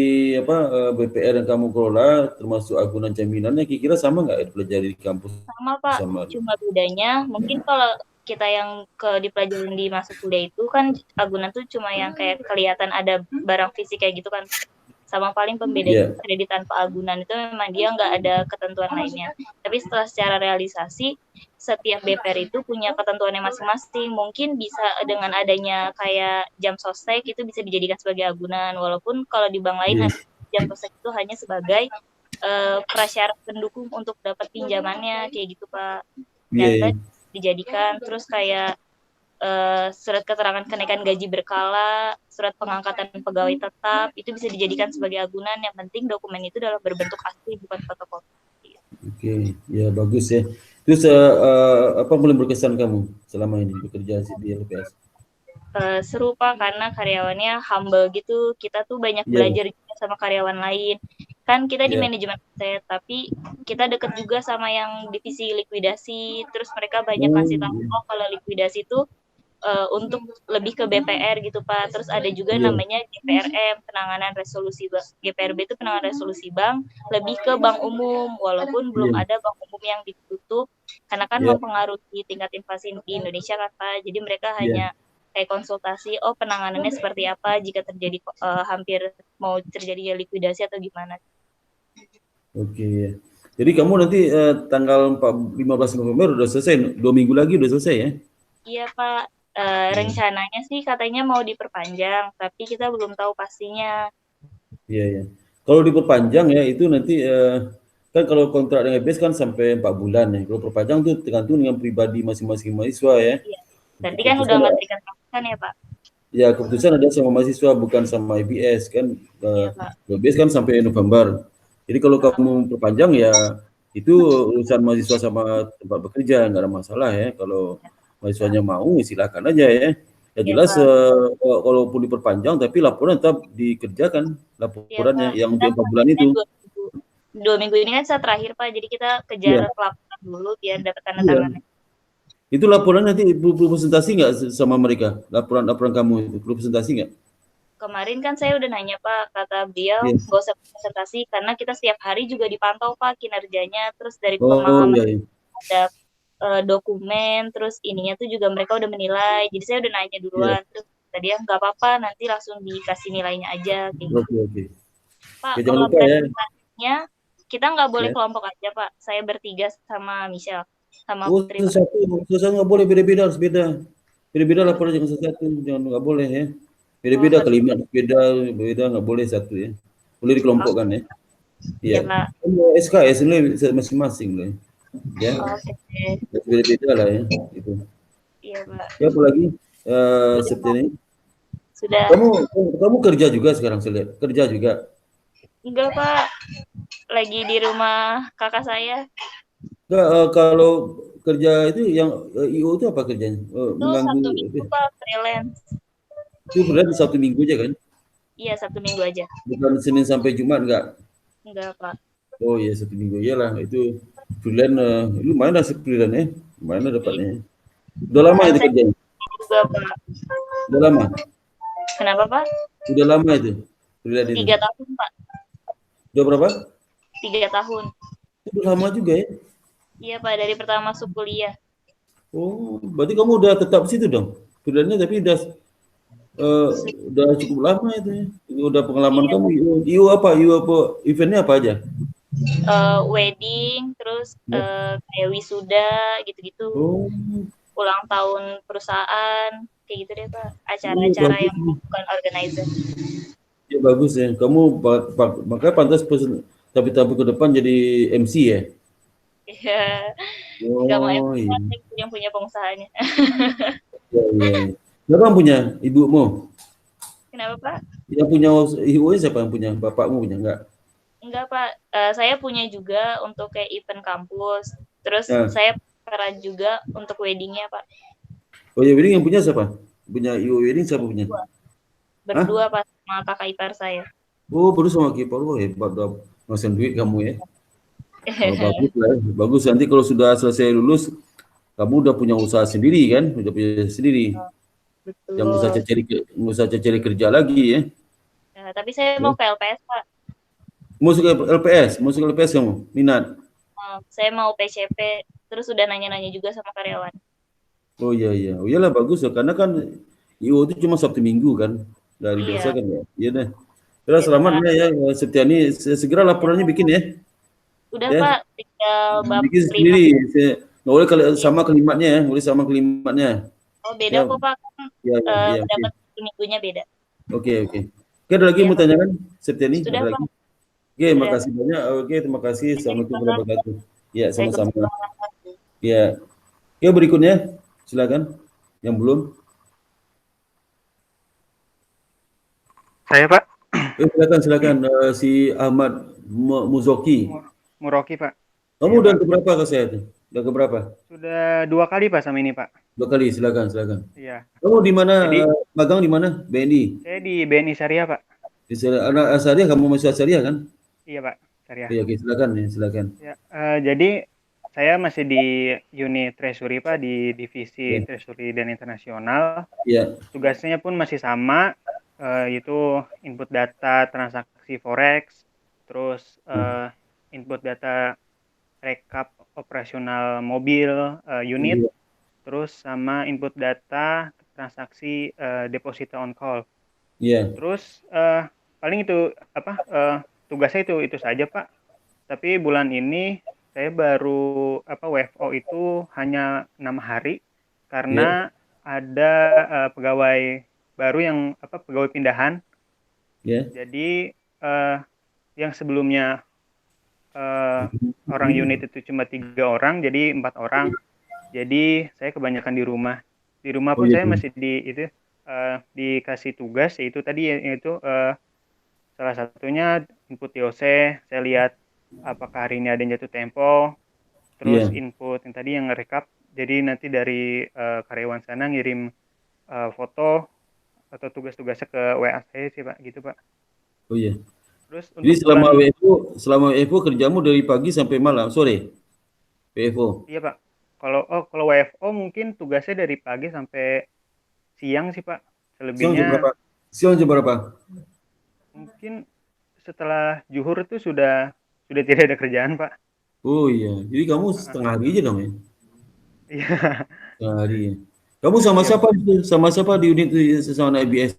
BPR yang kamu kelola, termasuk agunan jaminannya, kira-kira sama nggak dipelajari di kampus? Sama Pak, Sama. cuma bedanya mungkin kalau kita yang dipelajarin di masa kuliah itu kan agunan tuh cuma yang kayak kelihatan ada barang fisik kayak gitu kan. Sama paling pembedanya kredit tanpa agunan itu memang dia nggak ada ketentuan lainnya. Tapi secara realisasi, setiap BPR itu punya ketentuannya masing-masing. Mungkin bisa dengan adanya kayak jam sostek itu bisa dijadikan sebagai agunan. Walaupun kalau di bank lain jam sostek itu hanya sebagai prasyarat pendukung untuk dapat pinjamannya kayak gitu Pak. Dan dijadikan terus kayak surat keterangan kenaikan gaji berkala, surat pengangkatan pegawai tetap, itu bisa dijadikan sebagai agunan. Yang penting dokumen itu dalam berbentuk asli, bukan fotokopi. Oke, ya bagus ya. Terus apa paling berkesan kamu selama ini bekerja di LPS? Seru Pak, karena karyawannya humble gitu. Kita tuh banyak belajar juga sama karyawan lain. Kan kita di manajemen aset, tapi kita deket juga sama yang divisi likuidasi. Terus mereka banyak kasih tahu kalau likuidasi itu untuk lebih ke BPR gitu Pak. Terus ada juga namanya GPRM, penanganan resolusi bank. GPRB itu penanganan resolusi bank, lebih ke bank umum, walaupun belum ada bank umum yang ditutup karena kan mempengaruhi tingkat inflasi di Indonesia kan Pak. Jadi mereka hanya kayak konsultasi, penanganannya seperti apa jika terjadi hampir mau terjadi likuidasi atau gimana. Oke. Jadi kamu nanti tanggal 15 November udah selesai, 2 minggu lagi udah selesai ya? Iya Pak. Rencananya sih katanya mau diperpanjang, tapi kita belum tahu pastinya. Iya. Kalau diperpanjang ya itu nanti kan kalau kontrak dengan BES kan sampai 4 bulan ya. Kalau perpanjang tuh tergantung dengan pribadi masing-masing mahasiswa ya. Iya. Berarti kan udah nggak terikat kan ya Pak? Ya keputusan ada sama mahasiswa bukan sama IBS kan. IBS kan sampai November. Jadi kalau kamu perpanjang ya itu urusan mahasiswa sama tempat bekerja, nggak ada masalah ya. Kalau mahasiswanya mau silakan aja ya. Ya jelas walaupun diperpanjang tapi laporan tetap dikerjakan laporannya yang untuk 4 bulan itu. 2 minggu ini kan saat terakhir Pak, jadi kita kejar pelaporan dulu biar dapat tanda tangannya. Itu laporan nanti perlu presentasi nggak sama mereka? Laporan kamu itu perlu presentasi nggak? kemarin kan saya udah nanya Pak, kata beliau Iya. nggak usah presentasi karena kita setiap hari juga dipantau Pak kinerjanya, terus dari Oh pengalaman iya, iya. ada dokumen, terus ininya tuh juga mereka udah menilai. Jadi saya udah nanya Iya. duluan, terus tadi ya nggak apa-apa, nanti langsung dikasih nilainya aja kayak gitu. Oke, oke. Pak, Ya, jangan kalau lupa ya. presentasinya kita nggak boleh Ya. kelompok aja Pak. Saya bertiga sama Michelle, sama Oh, Putri Pak. satu nggak boleh, beda-beda, harus beda. Beda-beda laporan, jangan satu, jangan, nggak boleh ya. Beda-beda harus kalimat, beda nggak boleh satu ya. Boleh dikelompokkan ya. ya Iya. Pak. SKS ini masing-masing loh ya. Oke. Beda-beda lah ya. Itu. Iya Pak. Ya, apa lagi? Seperti ini. Sudah. Kamu kerja juga sekarang, saya lihat. Kerja juga. Enggak Pak, lagi di rumah kakak saya. Enggak, kalau kerja itu yang IO itu apa kerjanya? Itu Mengganggu. Sabtu Minggu Pak, freelance. Itu berarti Sabtu Minggu aja kan? Iya, Sabtu Minggu aja. Bukan Senin sampai Jumat enggak? Enggak Pak. Oh iya, Sabtu Minggu iyalah itu freelance, lumayan lah freelance ya. Lumayan lah dapatnya. Udah lama itu kerjanya? Juga Pak. Udah lama? Kenapa Pak? Udah lama itu freelance itu? 3 tahun Pak. Udah berapa? 3 tahun. Udah lama juga ya? Iya Pak, dari pertama masuk kuliah. Oh, berarti kamu udah tetap situ dong? Freelance-nya tapi udah cukup lama itu ya. Udah pengalaman kamu. IO apa? Eventnya apa aja? Wedding, terus kayak wisuda gitu-gitu. Oh. Ulang tahun perusahaan, kayak gitu deh Pak. Acara-acara yang bukan organizer. Ya bagus ya. Kamu makanya pantas tapi ke depan jadi MC ya? Iya. Gak mau MC, yang punya pengusahanya. Iya. Siapa yang punya? Ibumu? Kenapa Pak? Yang punya IO siapa yang punya? Bapakmu punya enggak? Enggak Pak, saya punya juga untuk kayak event kampus. Terus saya peran juga untuk weddingnya Pak. Oh ya, wedding yang punya siapa? Punya IO wedding siapa punya? Berdua Pak sama kakak ipar saya. Oh, baru sama kipar. Oh, hebat dong. Ngasain duit kamu ya. Oh, bagus lah. Bagus, nanti kalau sudah selesai lulus, kamu udah punya usaha sendiri kan? Udah punya sendiri. Betul. Yang usah cari kerja lagi ya. Ya, tapi saya mau ke LPS Pak. Masuk ke LPS kamu? Minat? Saya mau PCP, terus udah nanya-nanya juga sama karyawan. Oh iya. Oh iyalah bagus ya, karena kan IO itu cuma Sabtu Minggu kan. Dari biasa kan ya. Iya deh. Udah selamat ya Septiani, segera laporannya bikin ya. Udah ya. Pak, tinggal Bapak bikin sendiri. Nggak boleh sama kalimatnya ya, boleh sama kalimatnya. Oh beda kok Pak, dapat minggunya beda. Oke. Oke, ada lagi mau tanyakan Septiani? Sudah ada lagi? Oke, makasih banyak. Oke, terima kasih. Assalamualaikum warahmatullahi wabarakatuh. Ya, sama-sama. Ya. Oke, berikutnya silakan. Yang belum? Saya Pak. Silakan. Si Ahmad Muzoki. Muroki Pak. Kamu udah keberapa ke saya tuh? Udah keberapa? Sudah 2 kali Pak sama ini Pak. 2 kali, silakan. Iya. Kamu di mana? Magang di mana? BNI. Saya di BNI Syariah Pak. Di anak Syariah, kamu masih Syariah kan? Iya Pak, Syariah. Iya, oke, silakan. Ya, jadi saya masih di unit Treasury Pak, di divisi Treasury dan Internasional. Iya. Tugasnya pun masih sama, yaitu input data transaksi forex, terus input data rekap operasional mobil unit, terus sama input data transaksi deposito on call. Iya. Terus paling itu tugasnya itu saja Pak. Tapi bulan ini saya baru WFO itu hanya 6 hari karena ada pegawai baru yang pegawai pindahan. Jadi yang sebelumnya orang unit itu cuma 3 orang, jadi 4 orang. Jadi saya kebanyakan di rumah. Di rumah pun saya masih dikasih tugas, yaitu tadi yaitu salah satunya input TOC. Saya lihat apakah hari ini ada yang jatuh tempo, terus input yang tadi yang ngerekap. Jadi nanti dari karyawan sana ngirim foto atau tugas-tugasnya ke WA saya sih Pak, gitu Pak. Oh iya. Terus jadi selama WFO kerjamu dari pagi sampai malam, sore? WFO? Iya Pak. Kalau WFO mungkin tugasnya dari pagi sampai siang sih Pak. Selebihnya Siang jam berapa? Mungkin setelah zuhur itu sudah tidak ada kerjaan, Pak. Oh iya, jadi kamu setengah hari aja dong ya? Iya. Setengah hari ya. Kamu sama Iya, siapa? Sama siapa di unit itu sama anak IBS?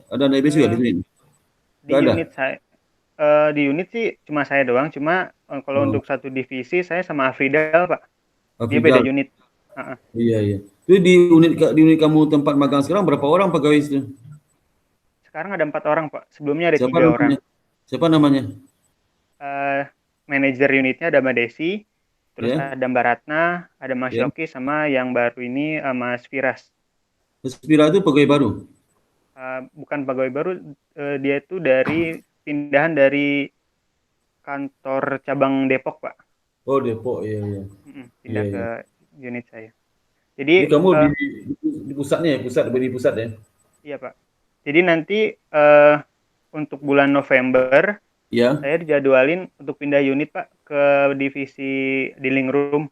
Ada anak IBS juga di Eh, sini? di Gak ada? unit saya di unit sih cuma saya doang, cuma kalau Oh, untuk satu divisi saya sama Afridal, Pak. Dia beda Afrizal. unit. Heeh. Iya, iya. Itu di unit kamu tempat magang sekarang berapa orang pegawai itu? Sekarang ada 4 orang, Pak. Sebelumnya ada Siapa 3 orang. namanya? Siapa namanya? Eh, Manajer unitnya ada Mbak Desi, terus Ya, ada Mbak Ratna, ada Mas ya. Yoki, sama yang baru ini Mas Firas. Spira itu pegawai baru. Bukan pegawai baru, dia itu pindahan dari kantor cabang Depok, Pak. Oh, Depok, iya, iya. Iya, Pindah ke iya. unit saya. Jadi Jadi kamu di pusatnya ya, di pusat ya? iya, Pak. Jadi nanti untuk bulan November Ya. saya dijadwalin untuk pindah unit, Pak, ke divisi dealing room.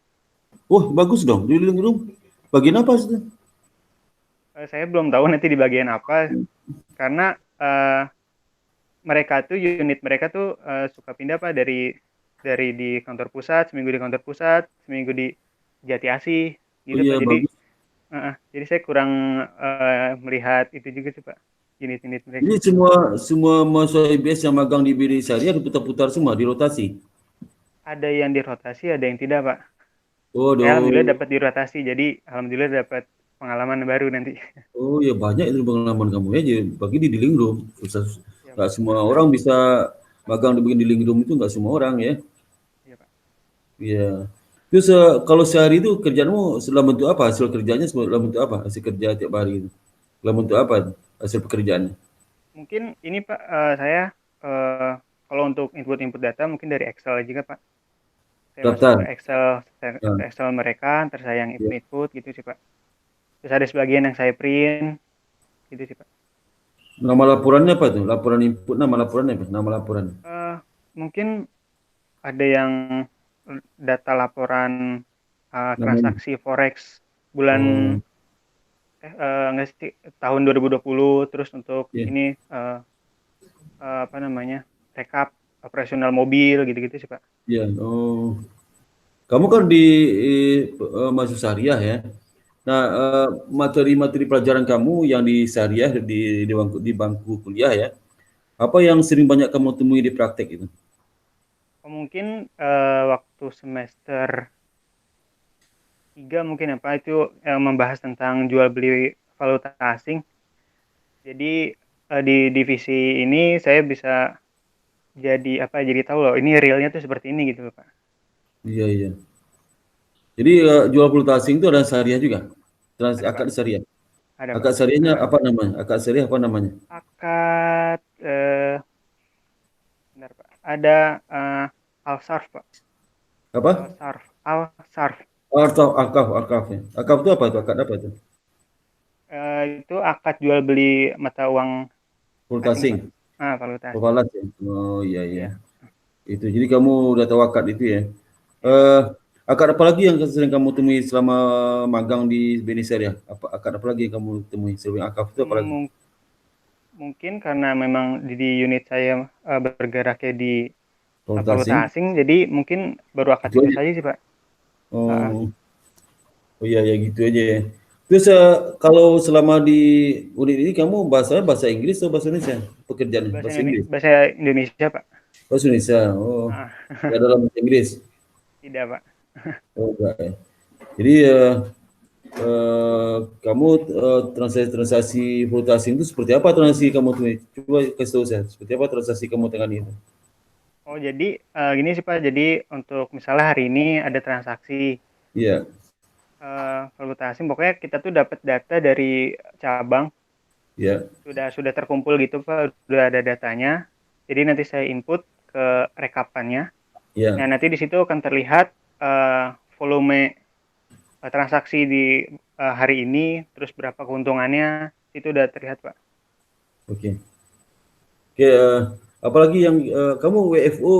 Oh, bagus dong. Di living room. Bagian apa sih? Saya belum tahu nanti di bagian apa, karena unit mereka tuh suka pindah, Pak, dari di kantor pusat, seminggu di kantor pusat, seminggu di Jati Asih, Oh gitu, iya, Pak. bagus. Jadi saya kurang melihat itu juga sih, Pak, unit-unit mereka. Ini semua mahasiswa IBS yang magang di BD Syariah diputar-putar semua, dirotasi. Ada yang dirotasi, ada yang tidak, Pak. Oh, Saya alhamdulillah dapat dirotasi, jadi alhamdulillah dapat pengalaman baru nanti. Oh ya, banyak itu pengalaman kamu ya. Jadi bagi di dealing room, Ya, nggak Pak. semua orang bisa magang di bagian dealing room, itu nggak semua orang ya. Iya, Pak. Iya. Terus kalau sehari itu kerjaanmu dalam bentuk apa? Hasil kerjanya dalam bentuk apa? Hasil kerja tiap hari itu dalam bentuk apa hasil pekerjaannya? Mungkin ini, Pak, saya kalau untuk input data mungkin dari Excel juga, Pak. Saya masuk Daftar. ke Excel mereka, terus saya yang Ya. input gitu sih, Pak. Terus ada sebagian yang saya print gitu sih, Pak. Nama laporannya apa tuh? Laporan input, nama laporannya apa? Nama laporan. Mungkin ada yang data laporan Namanya. transaksi forex bulan enggak sih, tahun 2020, terus untuk ini apa namanya, rekap operasional mobil gitu-gitu sih, Pak. Iya. Oh, kamu kan di mahasiswa syariah ya. Nah, materi-materi pelajaran kamu yang di syariah di bangku kuliah ya, apa yang sering banyak kamu temui di praktek itu? Mungkin waktu semester 3 mungkin apa itu membahas tentang jual beli valuta asing. Jadi di divisi ini saya bisa jadi tahu loh ini realnya tuh seperti ini gitu, Pak. Iya, iya. Jadi jual valuta asing itu ada syariah juga? Akad syariah? Ada, akad syariahnya apa namanya? Akad syariah apa namanya? Akad benar, Pak. Ada Al-Sarf, Pak. Apa? Al-Sarf. Akaf ya. Akaf itu apa itu? Akad apa itu? Itu akad jual beli mata uang Valuta asing. Valuta asing. Valuta ya. Oh iya, iya. Itu. Jadi kamu udah tahu akad itu ya. Akad apa lagi yang sering kamu temui selama magang di BNI Syariah? Akad apa lagi yang kamu temui selain akaf itu apa lagi? Mungkin karena memang di unit saya bergeraknya di Valuta asing, jadi mungkin baru akad itu saja sih, Pak. Oh iya, ya gitu aja ya. Terus kalau selama di unit ini kamu bahasa Inggris atau bahasa Indonesia? Pekerjaan bahasa Inggris? Bahasa Indonesia, Pak. Bahasa Indonesia. Oh, ya dalam bahasa Inggris? Tidak, Pak. Oh, enggak ya. Jadi kamu transaksi valuta asing itu seperti apa transaksi kamu tuh? Coba kasih tahu saya, seperti apa transaksi kamu tangani itu? Oh, jadi gini sih, Pak. Jadi untuk misalnya hari ini ada transaksi. Iya. Valuta asing, pokoknya kita tuh dapat data dari cabang. Iya. Sudah terkumpul gitu, Pak. Sudah ada datanya. Jadi nanti saya input ke rekapannya. Iya. Nah, nanti di situ akan terlihat volume transaksi di hari ini, terus berapa keuntungannya, itu udah terlihat, Pak. Oke. Apalagi yang kamu WFO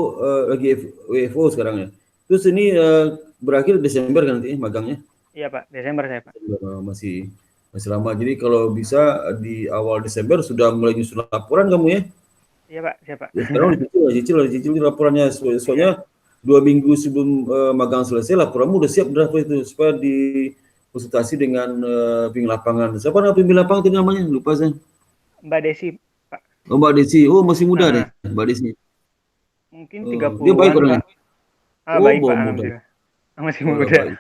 lagi WFO sekarang ya. Terus ini berakhir Desember kan nanti magangnya? Iya, Pak, Desember saya, Pak. Masih Masih lama. Jadi kalau bisa di awal Desember sudah mulai nyusun laporan kamu ya. Iya Pak, siap Pak. Ya, sekarang dicicil laporannya. Soalnya 2 minggu sebelum magang selesai laporanmu udah siap draft itu supaya dikonsultasi dengan pimpinan lapangan. Siapa nama pimpinan lapangan itu namanya? Lupa saya. Mbak Desi Pak. Oh, Mbak Desi. Oh, masih muda deh Mbak Desi. Mungkin Dia baik 30-an orangnya. Pak. Baik Pak, muda. alhamdulillah. Masih Oh, muda. baik.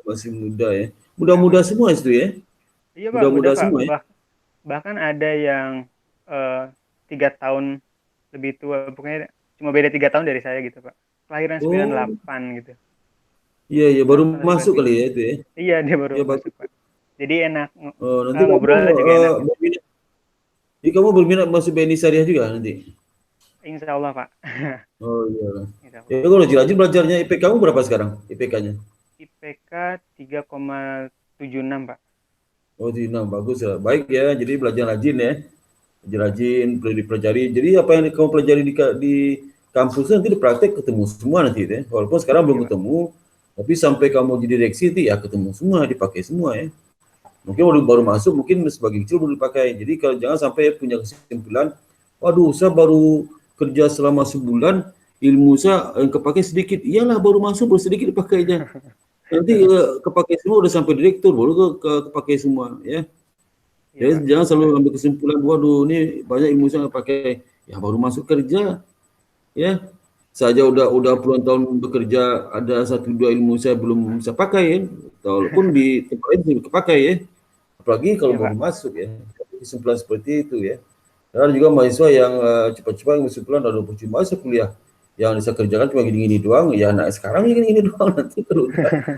Masih muda ya. Muda-muda semua itu ya. Iya Pak, muda Muda-muda Pak. semua ya. Bahkan ada yang 3 tahun lebih tua, pokoknya cuma beda 3 tahun dari saya gitu Pak. Kelahiran 98 gitu. Iya, baru masuk kali ya itu ya. Iya, dia baru masuk Pak. Jadi enak nanti ngobrolnya juga enak. Gitu. Jadi kamu berminat masuk BNI Syariah juga nanti? Insya Allah Pak. Oh iya. Ya kalau rajin belajarnya IPK kamu berapa sekarang IPK-nya? IPK 3,76 Pak. Oh 76, bagus ya. Baik ya, jadi belajar rajin ya. Belajar rajin, perlu dipelajari. Jadi apa yang kamu pelajari di kampus nanti di praktek ketemu semua nanti ya. Walaupun sekarang belum ketemu, tapi sampai kamu jadi direksi itu ya ketemu semua, dipakai semua ya. Mungkin baru masuk, mungkin sebagian kecil belum dipakai. Jadi kalau jangan sampai punya kesimpulan, waduh saya baru kerja selama sebulan, ilmu saya yang kepakai sedikit. Iyalah baru masuk baru sedikit dipakainya. Nanti kepakai semua udah sampai direktur baru kepakai semua ya. Jadi jangan selalu ambil kesimpulan, waduh ini banyak ilmu saya nggak pakai. Ya baru masuk kerja ya. Saja udah puluhan tahun bekerja, ada 1-2 ilmu saya belum bisa pakai ya. Walaupun di tempat lain kepakai ya. Apalagi kalau baru masuk ya. Kesimpulan seperti itu ya. Karena juga mahasiswa yang cepat-cepat kesimpulan udah percuma saya kuliah. Yang bisa kerjakan cuma gini-gini doang, ya anak sekarang gini-gini doang, nanti kalau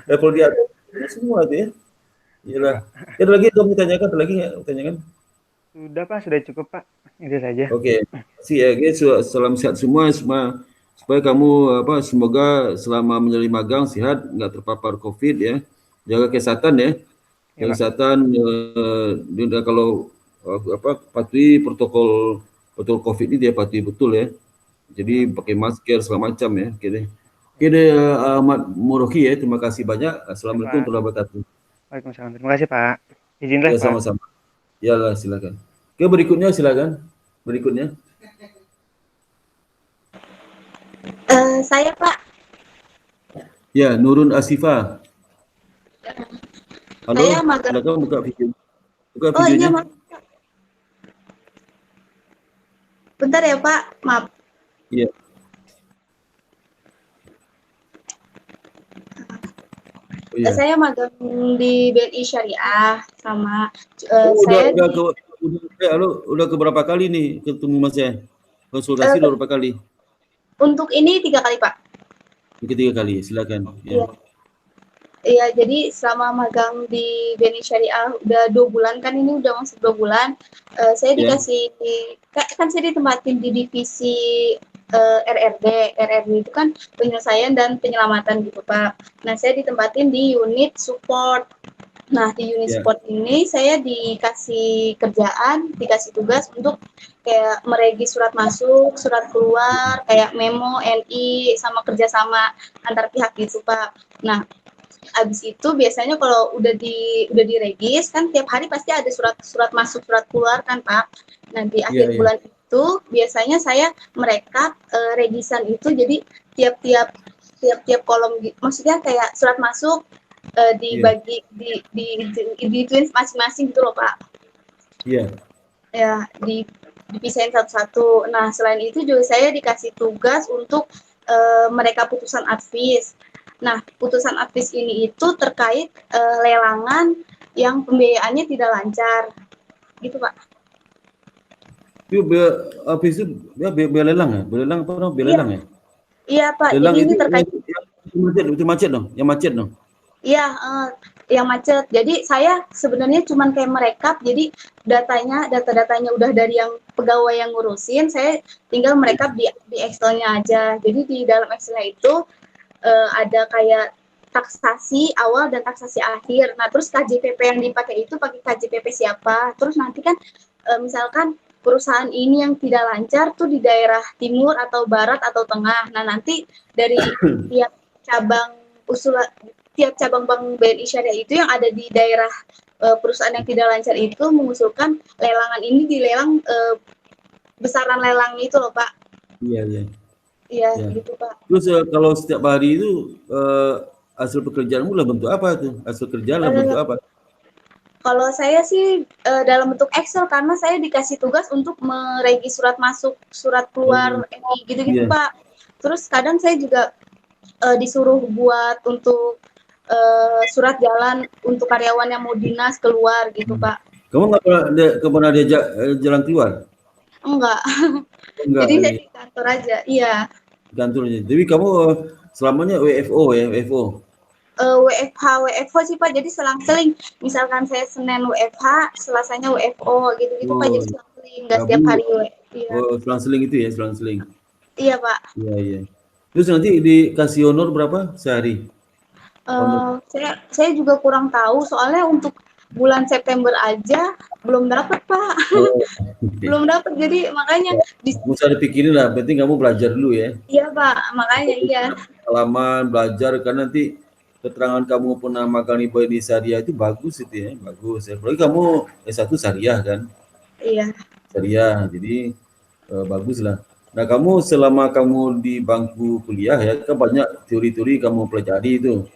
level di atas semua itu ya. Iyalah. Ada lagi kamu tanyakan, ada lagi nggak tanyakan? Sudah Pak, sudah cukup Pak. Itu saja. Oke. Terima ya guys, salam sehat semua supaya kamu semoga selama menjalani magang sehat, nggak terpapar COVID ya. Jaga kesehatan ya. Jaga kesehatan kalau patuhi protokol COVID ini dia patuhi betul ya. Jadi pakai masker segala macam ya. Oke deh Ahmad Muroki ya. Terima kasih banyak. Assalamualaikum warahmatullahi wabarakatuh. Waalaikumsalam. Terima kasih Pak. Izin Pak. Sama-sama. Ya lah, silakan. Oke, berikutnya silakan. Berikutnya. Saya Pak. Ya, Nurun Asifa. Halo. Saya magang. Silakan buka video. Buka videonya. Iya, maaf. Bentar ya Pak, maaf. Iya. Iya. Saya magang di BNI Syariah sama saya udah ke berapa kali nih ketemu Mas ya? Konsultasi udah berapa kali? Untuk ini 3 kali Pak. 3 kali, silakan. Iya. Iya, jadi selama magang di BNI Syariah udah 2 bulan kan, ini udah masuk 2 bulan. Saya dikasih kan saya ditempatin di divisi RRD itu kan penyelesaian dan penyelamatan gitu Pak. Nah saya ditempatin di unit support. Nah di unit support ini saya dikasih kerjaan, dikasih tugas untuk kayak meregi surat masuk, surat keluar, kayak memo, NI, sama kerjasama antar pihak gitu Pak. Nah abis itu biasanya kalau udah diregis kan tiap hari pasti ada surat masuk, surat keluar kan Pak. Nah di akhir bulan itu biasanya saya merekap regisan itu, jadi tiap kolom, maksudnya kayak surat masuk dibagi ditulis masing-masing gitu loh Pak. Iya. Ya dipisahin satu-satu. Nah selain itu juga saya dikasih tugas untuk mereka putusan advis. Nah putusan advis ini itu terkait lelangan yang pembiayaannya tidak lancar gitu Pak. Itu habis itu biar lelang ya? Lelang apa dong? Biar lelang ya? Iya Pak, lelang jadi ini terkait itu macet dong, yang macet dong. Iya, yang macet. Jadi saya sebenarnya cuman kayak merekap, jadi data-datanya udah dari yang pegawai yang ngurusin, saya tinggal merekap di Excel-nya aja. Jadi di dalam Excel-nya itu ada kayak taksasi awal dan taksasi akhir. Nah, terus KJPP yang dipakai itu pakai KJPP siapa? Terus nanti kan misalkan perusahaan ini yang tidak lancar tuh di daerah timur atau barat atau tengah. Nah, nanti dari tiap cabang Bank BNI Syariah itu yang ada di daerah perusahaan yang tidak lancar itu mengusulkan lelangan ini dilelang besaran lelangnya itu loh Pak. Iya, iya. Iya, Ya. gitu Pak. Terus kalau setiap hari itu hasil pekerjaanmu dalam bentuk apa itu? Hasil kerja dalam bentuk apa? Kalau saya sih dalam bentuk Excel karena saya dikasih tugas untuk meregi surat masuk, surat keluar, gitu-gitu Iya. Pak. Terus kadang saya juga disuruh buat untuk surat jalan untuk karyawan yang mau dinas keluar gitu Pak. Kamu nggak pernah diajak jalan keluar? Enggak. Enggak. Jadi saya di kantor aja. Iya. Di kantornya. Jadi kamu selamanya WFO ya, WFO. WFH sih Pak, jadi selang-seling. Misalkan saya Senin WFH, Selasanya WFO gitu-gitu Pak, jadi selang-seling, nggak setiap hari iya. Selang-seling itu ya, selang-seling. Iya Pak. Iya, iya. Terus nanti dikasih honor berapa sehari? Saya juga kurang tahu, soalnya untuk bulan September aja belum dapat Pak. Belum dapat, jadi makanya Kamu usah dipikirin lah, penting kamu belajar dulu ya. Iya Pak, makanya iya. Pengalaman, belajar, kan nanti keterangan kamu pernah magang di syariah itu bagus itu ya, bagus. Apalagi kamu S1 syariah kan? Iya. Syariah, jadi bagus lah. Nah, kamu selama kamu di bangku kuliah ya, kan banyak teori-teori kamu pelajari itu.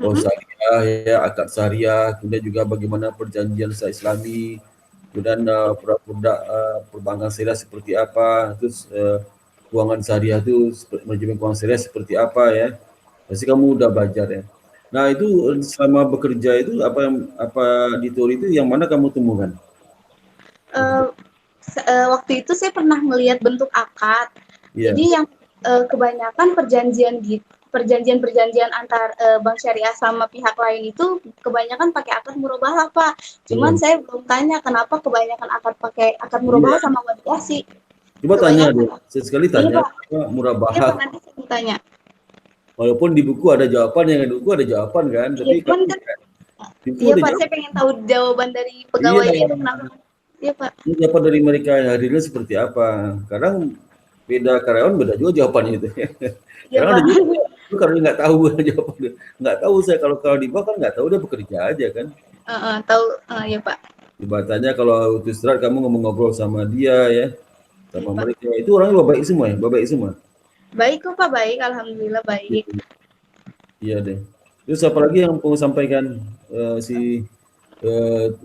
Oh, syariah ya, akad syariah, kemudian juga bagaimana perjanjian Islami, kemudian produk perbankan syariah seperti apa, terus keuangan syariah itu manajemen keuangan syariah seperti apa ya. Pasti kamu udah belajar ya. Nah, itu selama bekerja itu apa di teori itu yang mana kamu temukan? Waktu itu saya pernah melihat bentuk akad. Yeah. Jadi yang kebanyakan perjanjian antar bank syariah sama pihak lain itu kebanyakan pakai akad murabaha Pak. Cuman saya belum tanya kenapa kebanyakan pakai akad murabaha sama mediasi. Coba tanya deh, sesekali tanya murabaha. Iya Pak, nanti saya mau tanya. Walaupun di buku ada jawaban, yang di buku ada jawaban kan, tapi kan, iya Pak, saya pengen tahu jawaban dari pegawai itu kenapa. Iya Pak. Jawaban dari mereka hadirnya seperti apa? Kadang beda karyawan beda juga jawabannya itu. Iya Karena Pak. ada juga karena nggak tahu jawabannya. Nggak tahu saya kalau di bawah kan nggak tahu, dia bekerja aja kan. Tahu, ya Pak. Ibaratnya kalau itu istirahat kamu ngobrol sama dia ya, sama mereka itu orangnya baik semua ya, baik semua. Baik kok Pak, baik, alhamdulillah baik. Iya deh. Terus apa lagi yang mau sampaikan si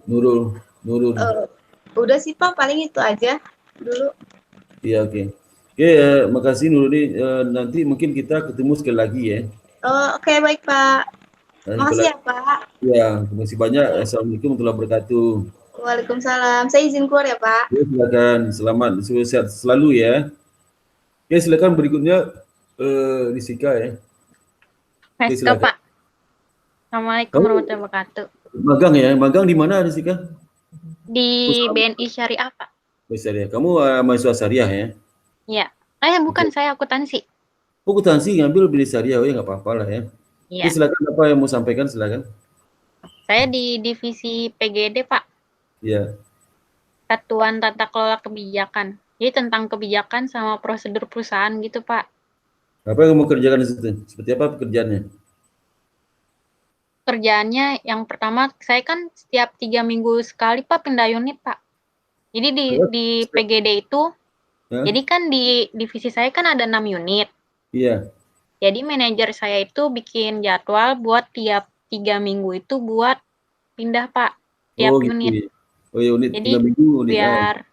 Nurul? Udah sih Pak, paling itu aja dulu. Iya, oke. Oke, makasih Nurul ini. Nanti mungkin kita ketemu sekali lagi ya. Oke, baik Pak. Makasih ya Pak. Ya, terima kasih banyak. Assalamualaikum warahmatullahi wabarakatuh. Waalaikumsalam. Saya izin keluar ya Pak. Ya, silakan. Selamat, sehat selalu ya. Oke, silakan berikutnya Rizika ya. Rizika Pak. Assalamualaikum warahmatullahi wabarakatuh. Magang ya, magang di mana Rizika? Di BNI Syariah Pak. Syariah. Kamu mahasiswa syariah ya? Iya. Bukan, saya akuntansi. Akuntansi ngambil BNI Syariah, ya nggak apa-apa lah ya. Iya. Silakan apa yang mau sampaikan, silakan. Saya di divisi PGD Pak. Iya. Satuan Tata Kelola Kebijakan. Jadi tentang kebijakan sama prosedur perusahaan gitu Pak. Apa yang kamu kerjakan di situ? Seperti apa pekerjaannya? Kerjaannya yang pertama, saya kan setiap 3 minggu sekali Pak pindah unit Pak. Jadi di PGD itu, jadi kan di divisi saya kan ada 6 unit. Iya. Jadi manajer saya itu bikin jadwal buat tiap 3 minggu itu buat pindah Pak, tiap unit. Gitu. Oh ya, unit jadi 3 minggu. Biar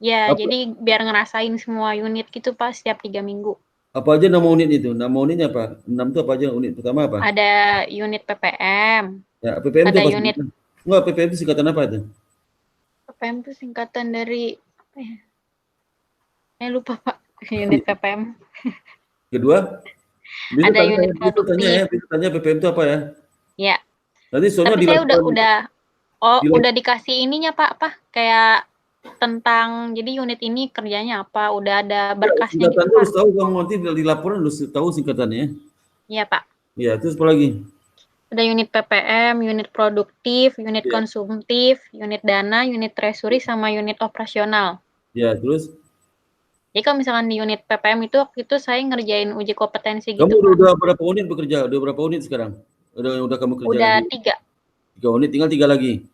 jadi biar ngerasain semua unit gitu Pak setiap 3 minggu. Apa aja nama unit itu? Nama unitnya apa? 6 itu apa aja unit pertama apa? Ada unit PPM. Ya, PPM ada itu apa? Unit. Enggak, PPM itu singkatan apa itu? PPM itu singkatan dari apa ya? Lupa Pak, unit PPM. Kedua? Ada unit produktif. Tanya PPM itu apa ya? Ya. Nanti soalnya tapi saya udah dikasih ininya Pak, kayak tentang jadi unit ini kerjanya apa, udah ada berkasnya gitu Pak. Harus tahu, kamu nanti di laporan harus tahu singkatannya. Iya Pak. Iya, terus apa lagi? Ada unit PPM, unit produktif, unit konsumtif, unit dana, unit treasury, sama unit operasional. Ya, terus? Jadi kalau misalkan di unit PPM itu waktu itu saya ngerjain uji kompetensi gitu. Kamu udah berapa unit bekerja? Udah berapa unit sekarang? Udah kamu kerja? Udah lagi? 3. 3 unit, tinggal 3 lagi.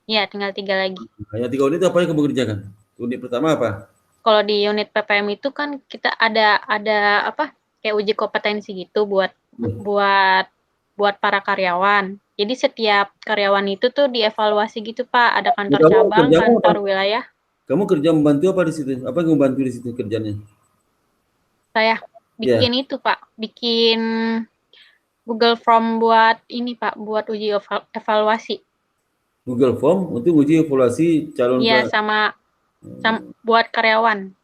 Iya, tinggal 3 lagi. Hanya 3 unit apa yang kamu kerjakan? Unit pertama apa? Kalau di unit PPM itu kan kita ada apa, kayak uji kompetensi gitu buat para karyawan. Jadi setiap karyawan itu tuh dievaluasi gitu, Pak. Ada kantor Kamu cabang, kerjanya apa? kantor wilayah. Kamu kerja membantu apa di situ? Apa yang kamu bantu di situ kerjanya? Saya bikin itu, Pak. Bikin Google Form buat ini, Pak, buat uji evaluasi. Google Form untuk uji evaluasi calon Iya, sama buat karyawan.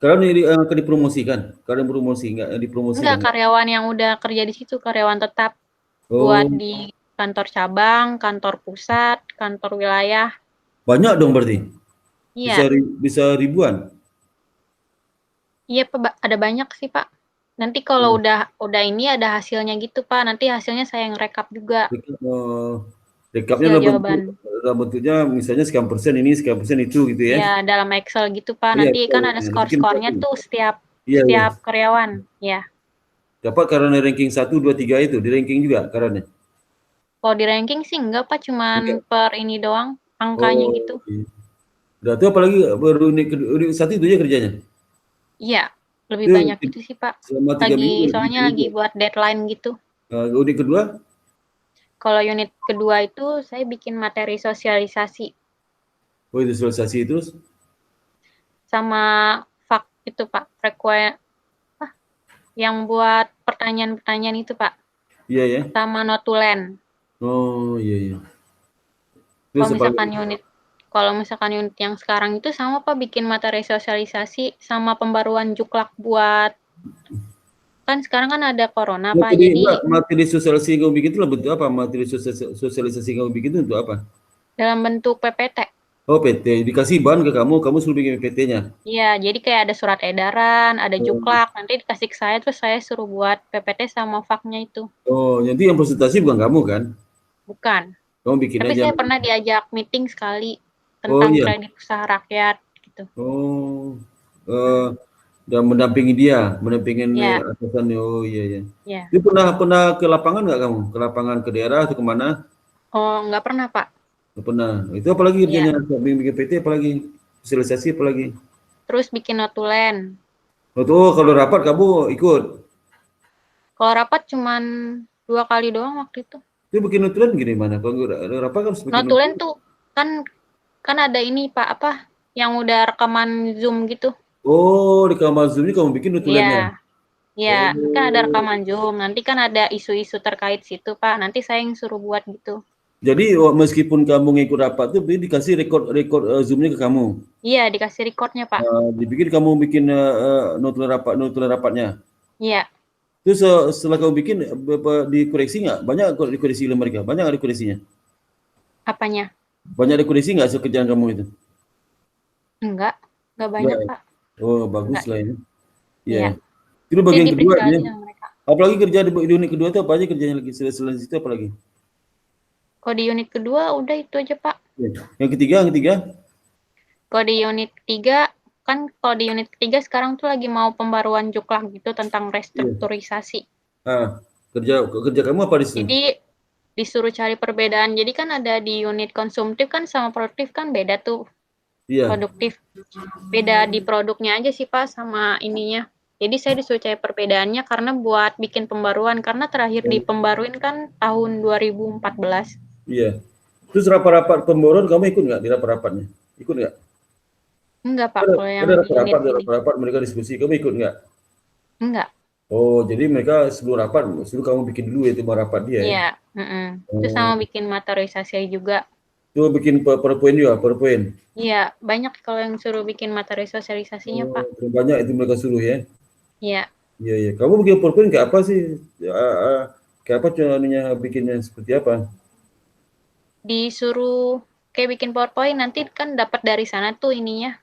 Karyawan ini akan dipromosikan? Karyawan promosi enggak dipromosikan? Enggak, karyawan yang udah kerja di situ, karyawan tetap. Buat di kantor cabang, kantor pusat, kantor wilayah. Banyak dong berarti? Iya. Bisa ribuan? Iya, Pak, ada banyak sih, Pak. Nanti kalau udah ini ada hasilnya gitu, Pak. Nanti hasilnya saya yang rekap juga. Rekapnya dalam bentuknya misalnya sekian persen ini, sekian persen itu gitu ya? Iya, dalam Excel gitu, Pak. Iya, Nanti kan ada skor-skornya tuh setiap karyawan. Ya. Dapat karena ranking 1, 2, 3 itu, di ranking juga karena? Kalau di ranking sih enggak, Pak. Cuman per ini doang, angkanya gitu. Berarti apalagi baru unit 1 itu aja kerjanya? Iya, lebih banyak gitu sih, Pak. Soalnya lagi buat deadline gitu. Unit kedua? Kalau unit kedua itu saya bikin materi sosialisasi. Oh, itu sosialisasi terus? Sama itu, Pak, yang buat pertanyaan-pertanyaan itu, Pak. Iya ya. Sama notulen. Oh, iya. Kalau misalkan unit yang sekarang itu sama, Pak, bikin materi sosialisasi sama pembaruan juklak buat kan sekarang kan ada corona, Pak. Jadi materi sosialisasi yang kamu bikin itu bentuk apa? Materi sosialisasi yang kamu bikin itu untuk apa? Dalam bentuk PPT. Oh, PT. Dikasih bahan ke kamu suruh bikin PPT-nya? Iya, jadi kayak ada surat edaran, ada juklak, nanti dikasih ke saya, terus saya suruh buat PPT sama faknya itu. Oh, jadi yang presentasi bukan kamu kan? Bukan. Kamu bikin Tapi aja. saya pernah diajak meeting sekali tentang kredit usaha rakyat gitu. Dan mendampingi atasan. Oh iya. Itu pernah ke lapangan nggak kamu? Ke lapangan, ke daerah atau kemana? Oh, nggak pernah, Pak. Nggak pernah. Itu apalagi kerjanya? Bikin PT apalagi? Sosialisasi apalagi? Terus bikin notulen. Oh, kalau rapat kamu ikut? Kalau rapat cuman 2 kali doang waktu itu. Itu bikin notulen gimana? Kalau rapat kan harus bikin notulen tuh kan ada ini, Pak, apa yang udah rekaman Zoom gitu. Oh, di rekaman Zoom ini kamu bikin notulennya? Iya, kan ada rekaman Zoom. Nanti kan ada isu-isu terkait situ, Pak. Nanti saya yang suruh buat gitu. Jadi meskipun kamu ngikut rapat tuh dikasih record Zoom-nya ke kamu? Iya, dikasih recordnya, Pak. Kamu bikin notulen rapatnya? Iya. Terus setelah kamu bikin dikoreksi nggak? Banyak dikoreksi oleh mereka? Banyak nggak dikoreksinya? Apanya? Banyak dikoreksi nggak kerjaan kamu itu? Nggak banyak, Pak. Oh, bagus lah ini. Iya. Itu bagian kedua ya. Apalagi kerja di unit kedua itu apa aja kerjanya lagi? Selain itu apa lagi? Kalau di unit kedua udah itu aja, Pak. Yang ketiga? Kalau di unit ketiga, kalau di unit ketiga sekarang tuh lagi mau pembaruan juklak gitu tentang restrukturisasi. Kerja kamu apa di situ? Jadi disuruh cari perbedaan. Jadi kan ada di unit konsumtif kan sama produktif kan beda tuh. Iya. Produktif. Beda di produknya aja sih, Pak, sama ininya. Jadi saya disuruh cari perbedaannya karena buat bikin pembaruan. Karena terakhir dipembaruin kan tahun 2014. Iya. Terus rapat-rapat pembaruan kamu ikut nggak di rapat-rapatnya? Ikut nggak? Enggak, Pak. Kalau yang rapat mereka diskusi, kamu ikut nggak? Enggak. Oh, jadi mereka sebelum rapat, suruh kamu bikin dulu itu rapat dia ya? Iya. Terus sama bikin materialisasi juga. Itu bikin PowerPoint juga, PowerPoint? Iya, banyak kalau yang suruh bikin materi sosialisasinya, Pak. Banyak itu mereka suruh ya? Iya. Iya. Kamu bikin PowerPoint kayak apa sih? Kayak apa contohnya bikinnya seperti apa? Disuruh kayak bikin PowerPoint, nanti kan dapat dari sana tuh ininya.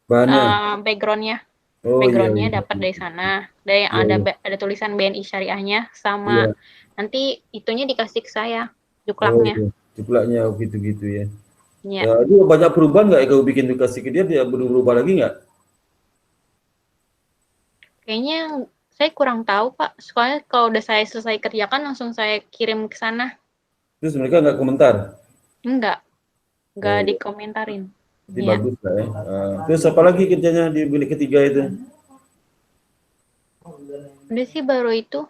Background-nya. Background-nya dapat dari sana. Ada tulisan BNI Syariahnya sama nanti itunya dikasih ke saya, juklaknya. Juklaknya gitu-gitu ya. Iya. Itu banyak perubahan nggak kalau bikin dikasih ke dia berubah lagi nggak? Kayaknya saya kurang tahu, Pak. Soalnya kalau udah saya selesai kerjakan langsung saya kirim ke sana. Terus mereka nggak komentar? Enggak. nggak dikomentarin. Jadi bagus lah ya. Terus apa lagi kerjanya di bilik ketiga itu? Udah sih baru itu.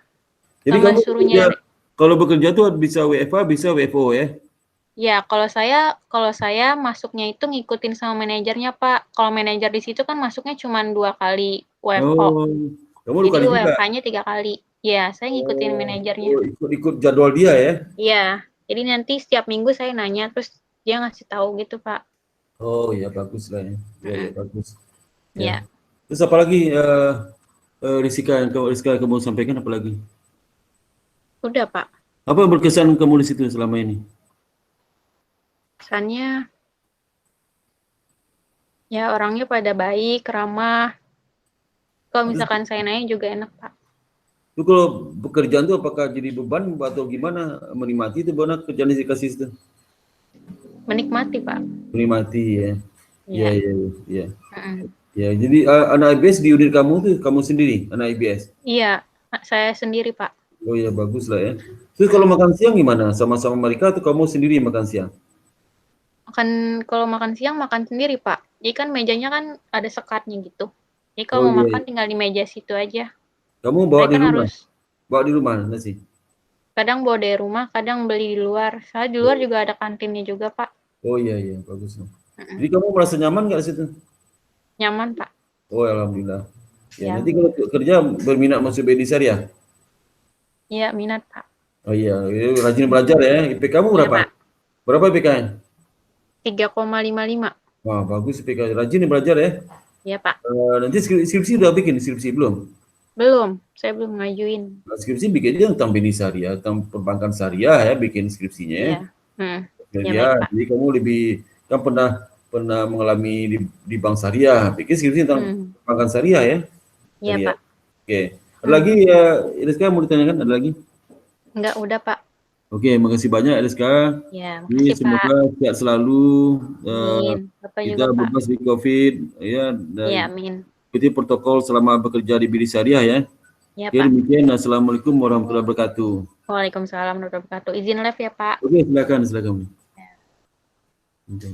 Jadi Sama kamu suruh bekerja, nyari. kalau bekerja tuh bisa WFA, bisa WFO ya? Ya, kalau saya masuknya itu ngikutin sama manajernya, Pak. Kalau manajer di situ kan masuknya cuma 2 kali WFO. Oh, kamu 2 Jadi kali juga? WFH-nya 3 kali. Ya, saya ngikutin manajernya. Ikut jadwal dia ya? Iya, jadi nanti setiap minggu saya nanya, terus dia ngasih tahu gitu, Pak. Oh ya bagus lah ya. Ya bagus. Ya. Terus apa lagi Rizka kamu sampaikan apa lagi? Udah, Pak. Apa yang berkesan kamu di situ selama ini? Kesannya ya orangnya pada baik, ramah. Kalau misalkan saya nanya juga enak, Pak. Itu kalau pekerjaan itu apakah jadi beban atau gimana? Menikmati itu benar kerjaan di kasih itu? Menikmati, Pak. Menikmati ya. Iya. Iya. Ya, jadi anak IBS di unit kamu tuh kamu sendiri, anak IBS? Iya, saya sendiri, Pak. Oh ya bagus lah ya. Terus kalau makan siang gimana? Sama-sama mereka atau kamu sendiri makan siang? Kalau makan siang makan sendiri, Pak. Jadi kan mejanya kan ada sekatnya gitu. Jadi kalau mau makan tinggal di meja situ aja. Kamu bawa saya di kan rumah? Bawa di rumah nasi? Kadang bawa dari rumah, kadang beli di luar. Saya di luar juga ada kantinnya juga, Pak. Oh iya bagus. Jadi kamu merasa nyaman nggak di situ? Nyaman, Pak. Oh alhamdulillah. Ya, nanti kalau kerja berminat masuk BNI Syariah? Iya, minat, Pak. Oh iya, rajin belajar ya. IPK kamu berapa? Iya, berapa IPK-nya? 3,55. Wah, bagus IPK. Rajin belajar ya. Iya, Pak. Nanti skripsi udah bikin skripsi belum? Belum, saya belum ngajuin. Skripsi bikinnya tentang BNI Syariah, tentang perbankan syariah ya, bikin skripsinya ya. Iya, jadi kamu lebih kan pernah mengalami di bank syariah, bikin skripsi tentang perbankan syariah ya. Iya, Pak. Oke. Ada lagi ya, Rizka mau ditanyakan? Ada lagi? Enggak, udah, Pak. Oke, makasih banyak Rizka. Ya, makasih, semoga sehat selalu. Amin. Bapak Kita juga, Pak. bebas dari COVID ya. Iya, amin. Ikuti protokol selama bekerja di BNI Syariah ya. Iya, Oke, Pak. demikian. Assalamualaikum warahmatullahi wabarakatuh. Waalaikumsalam warahmatullahi wabarakatuh. Izin live ya, Pak. Oke, silakan. Okay.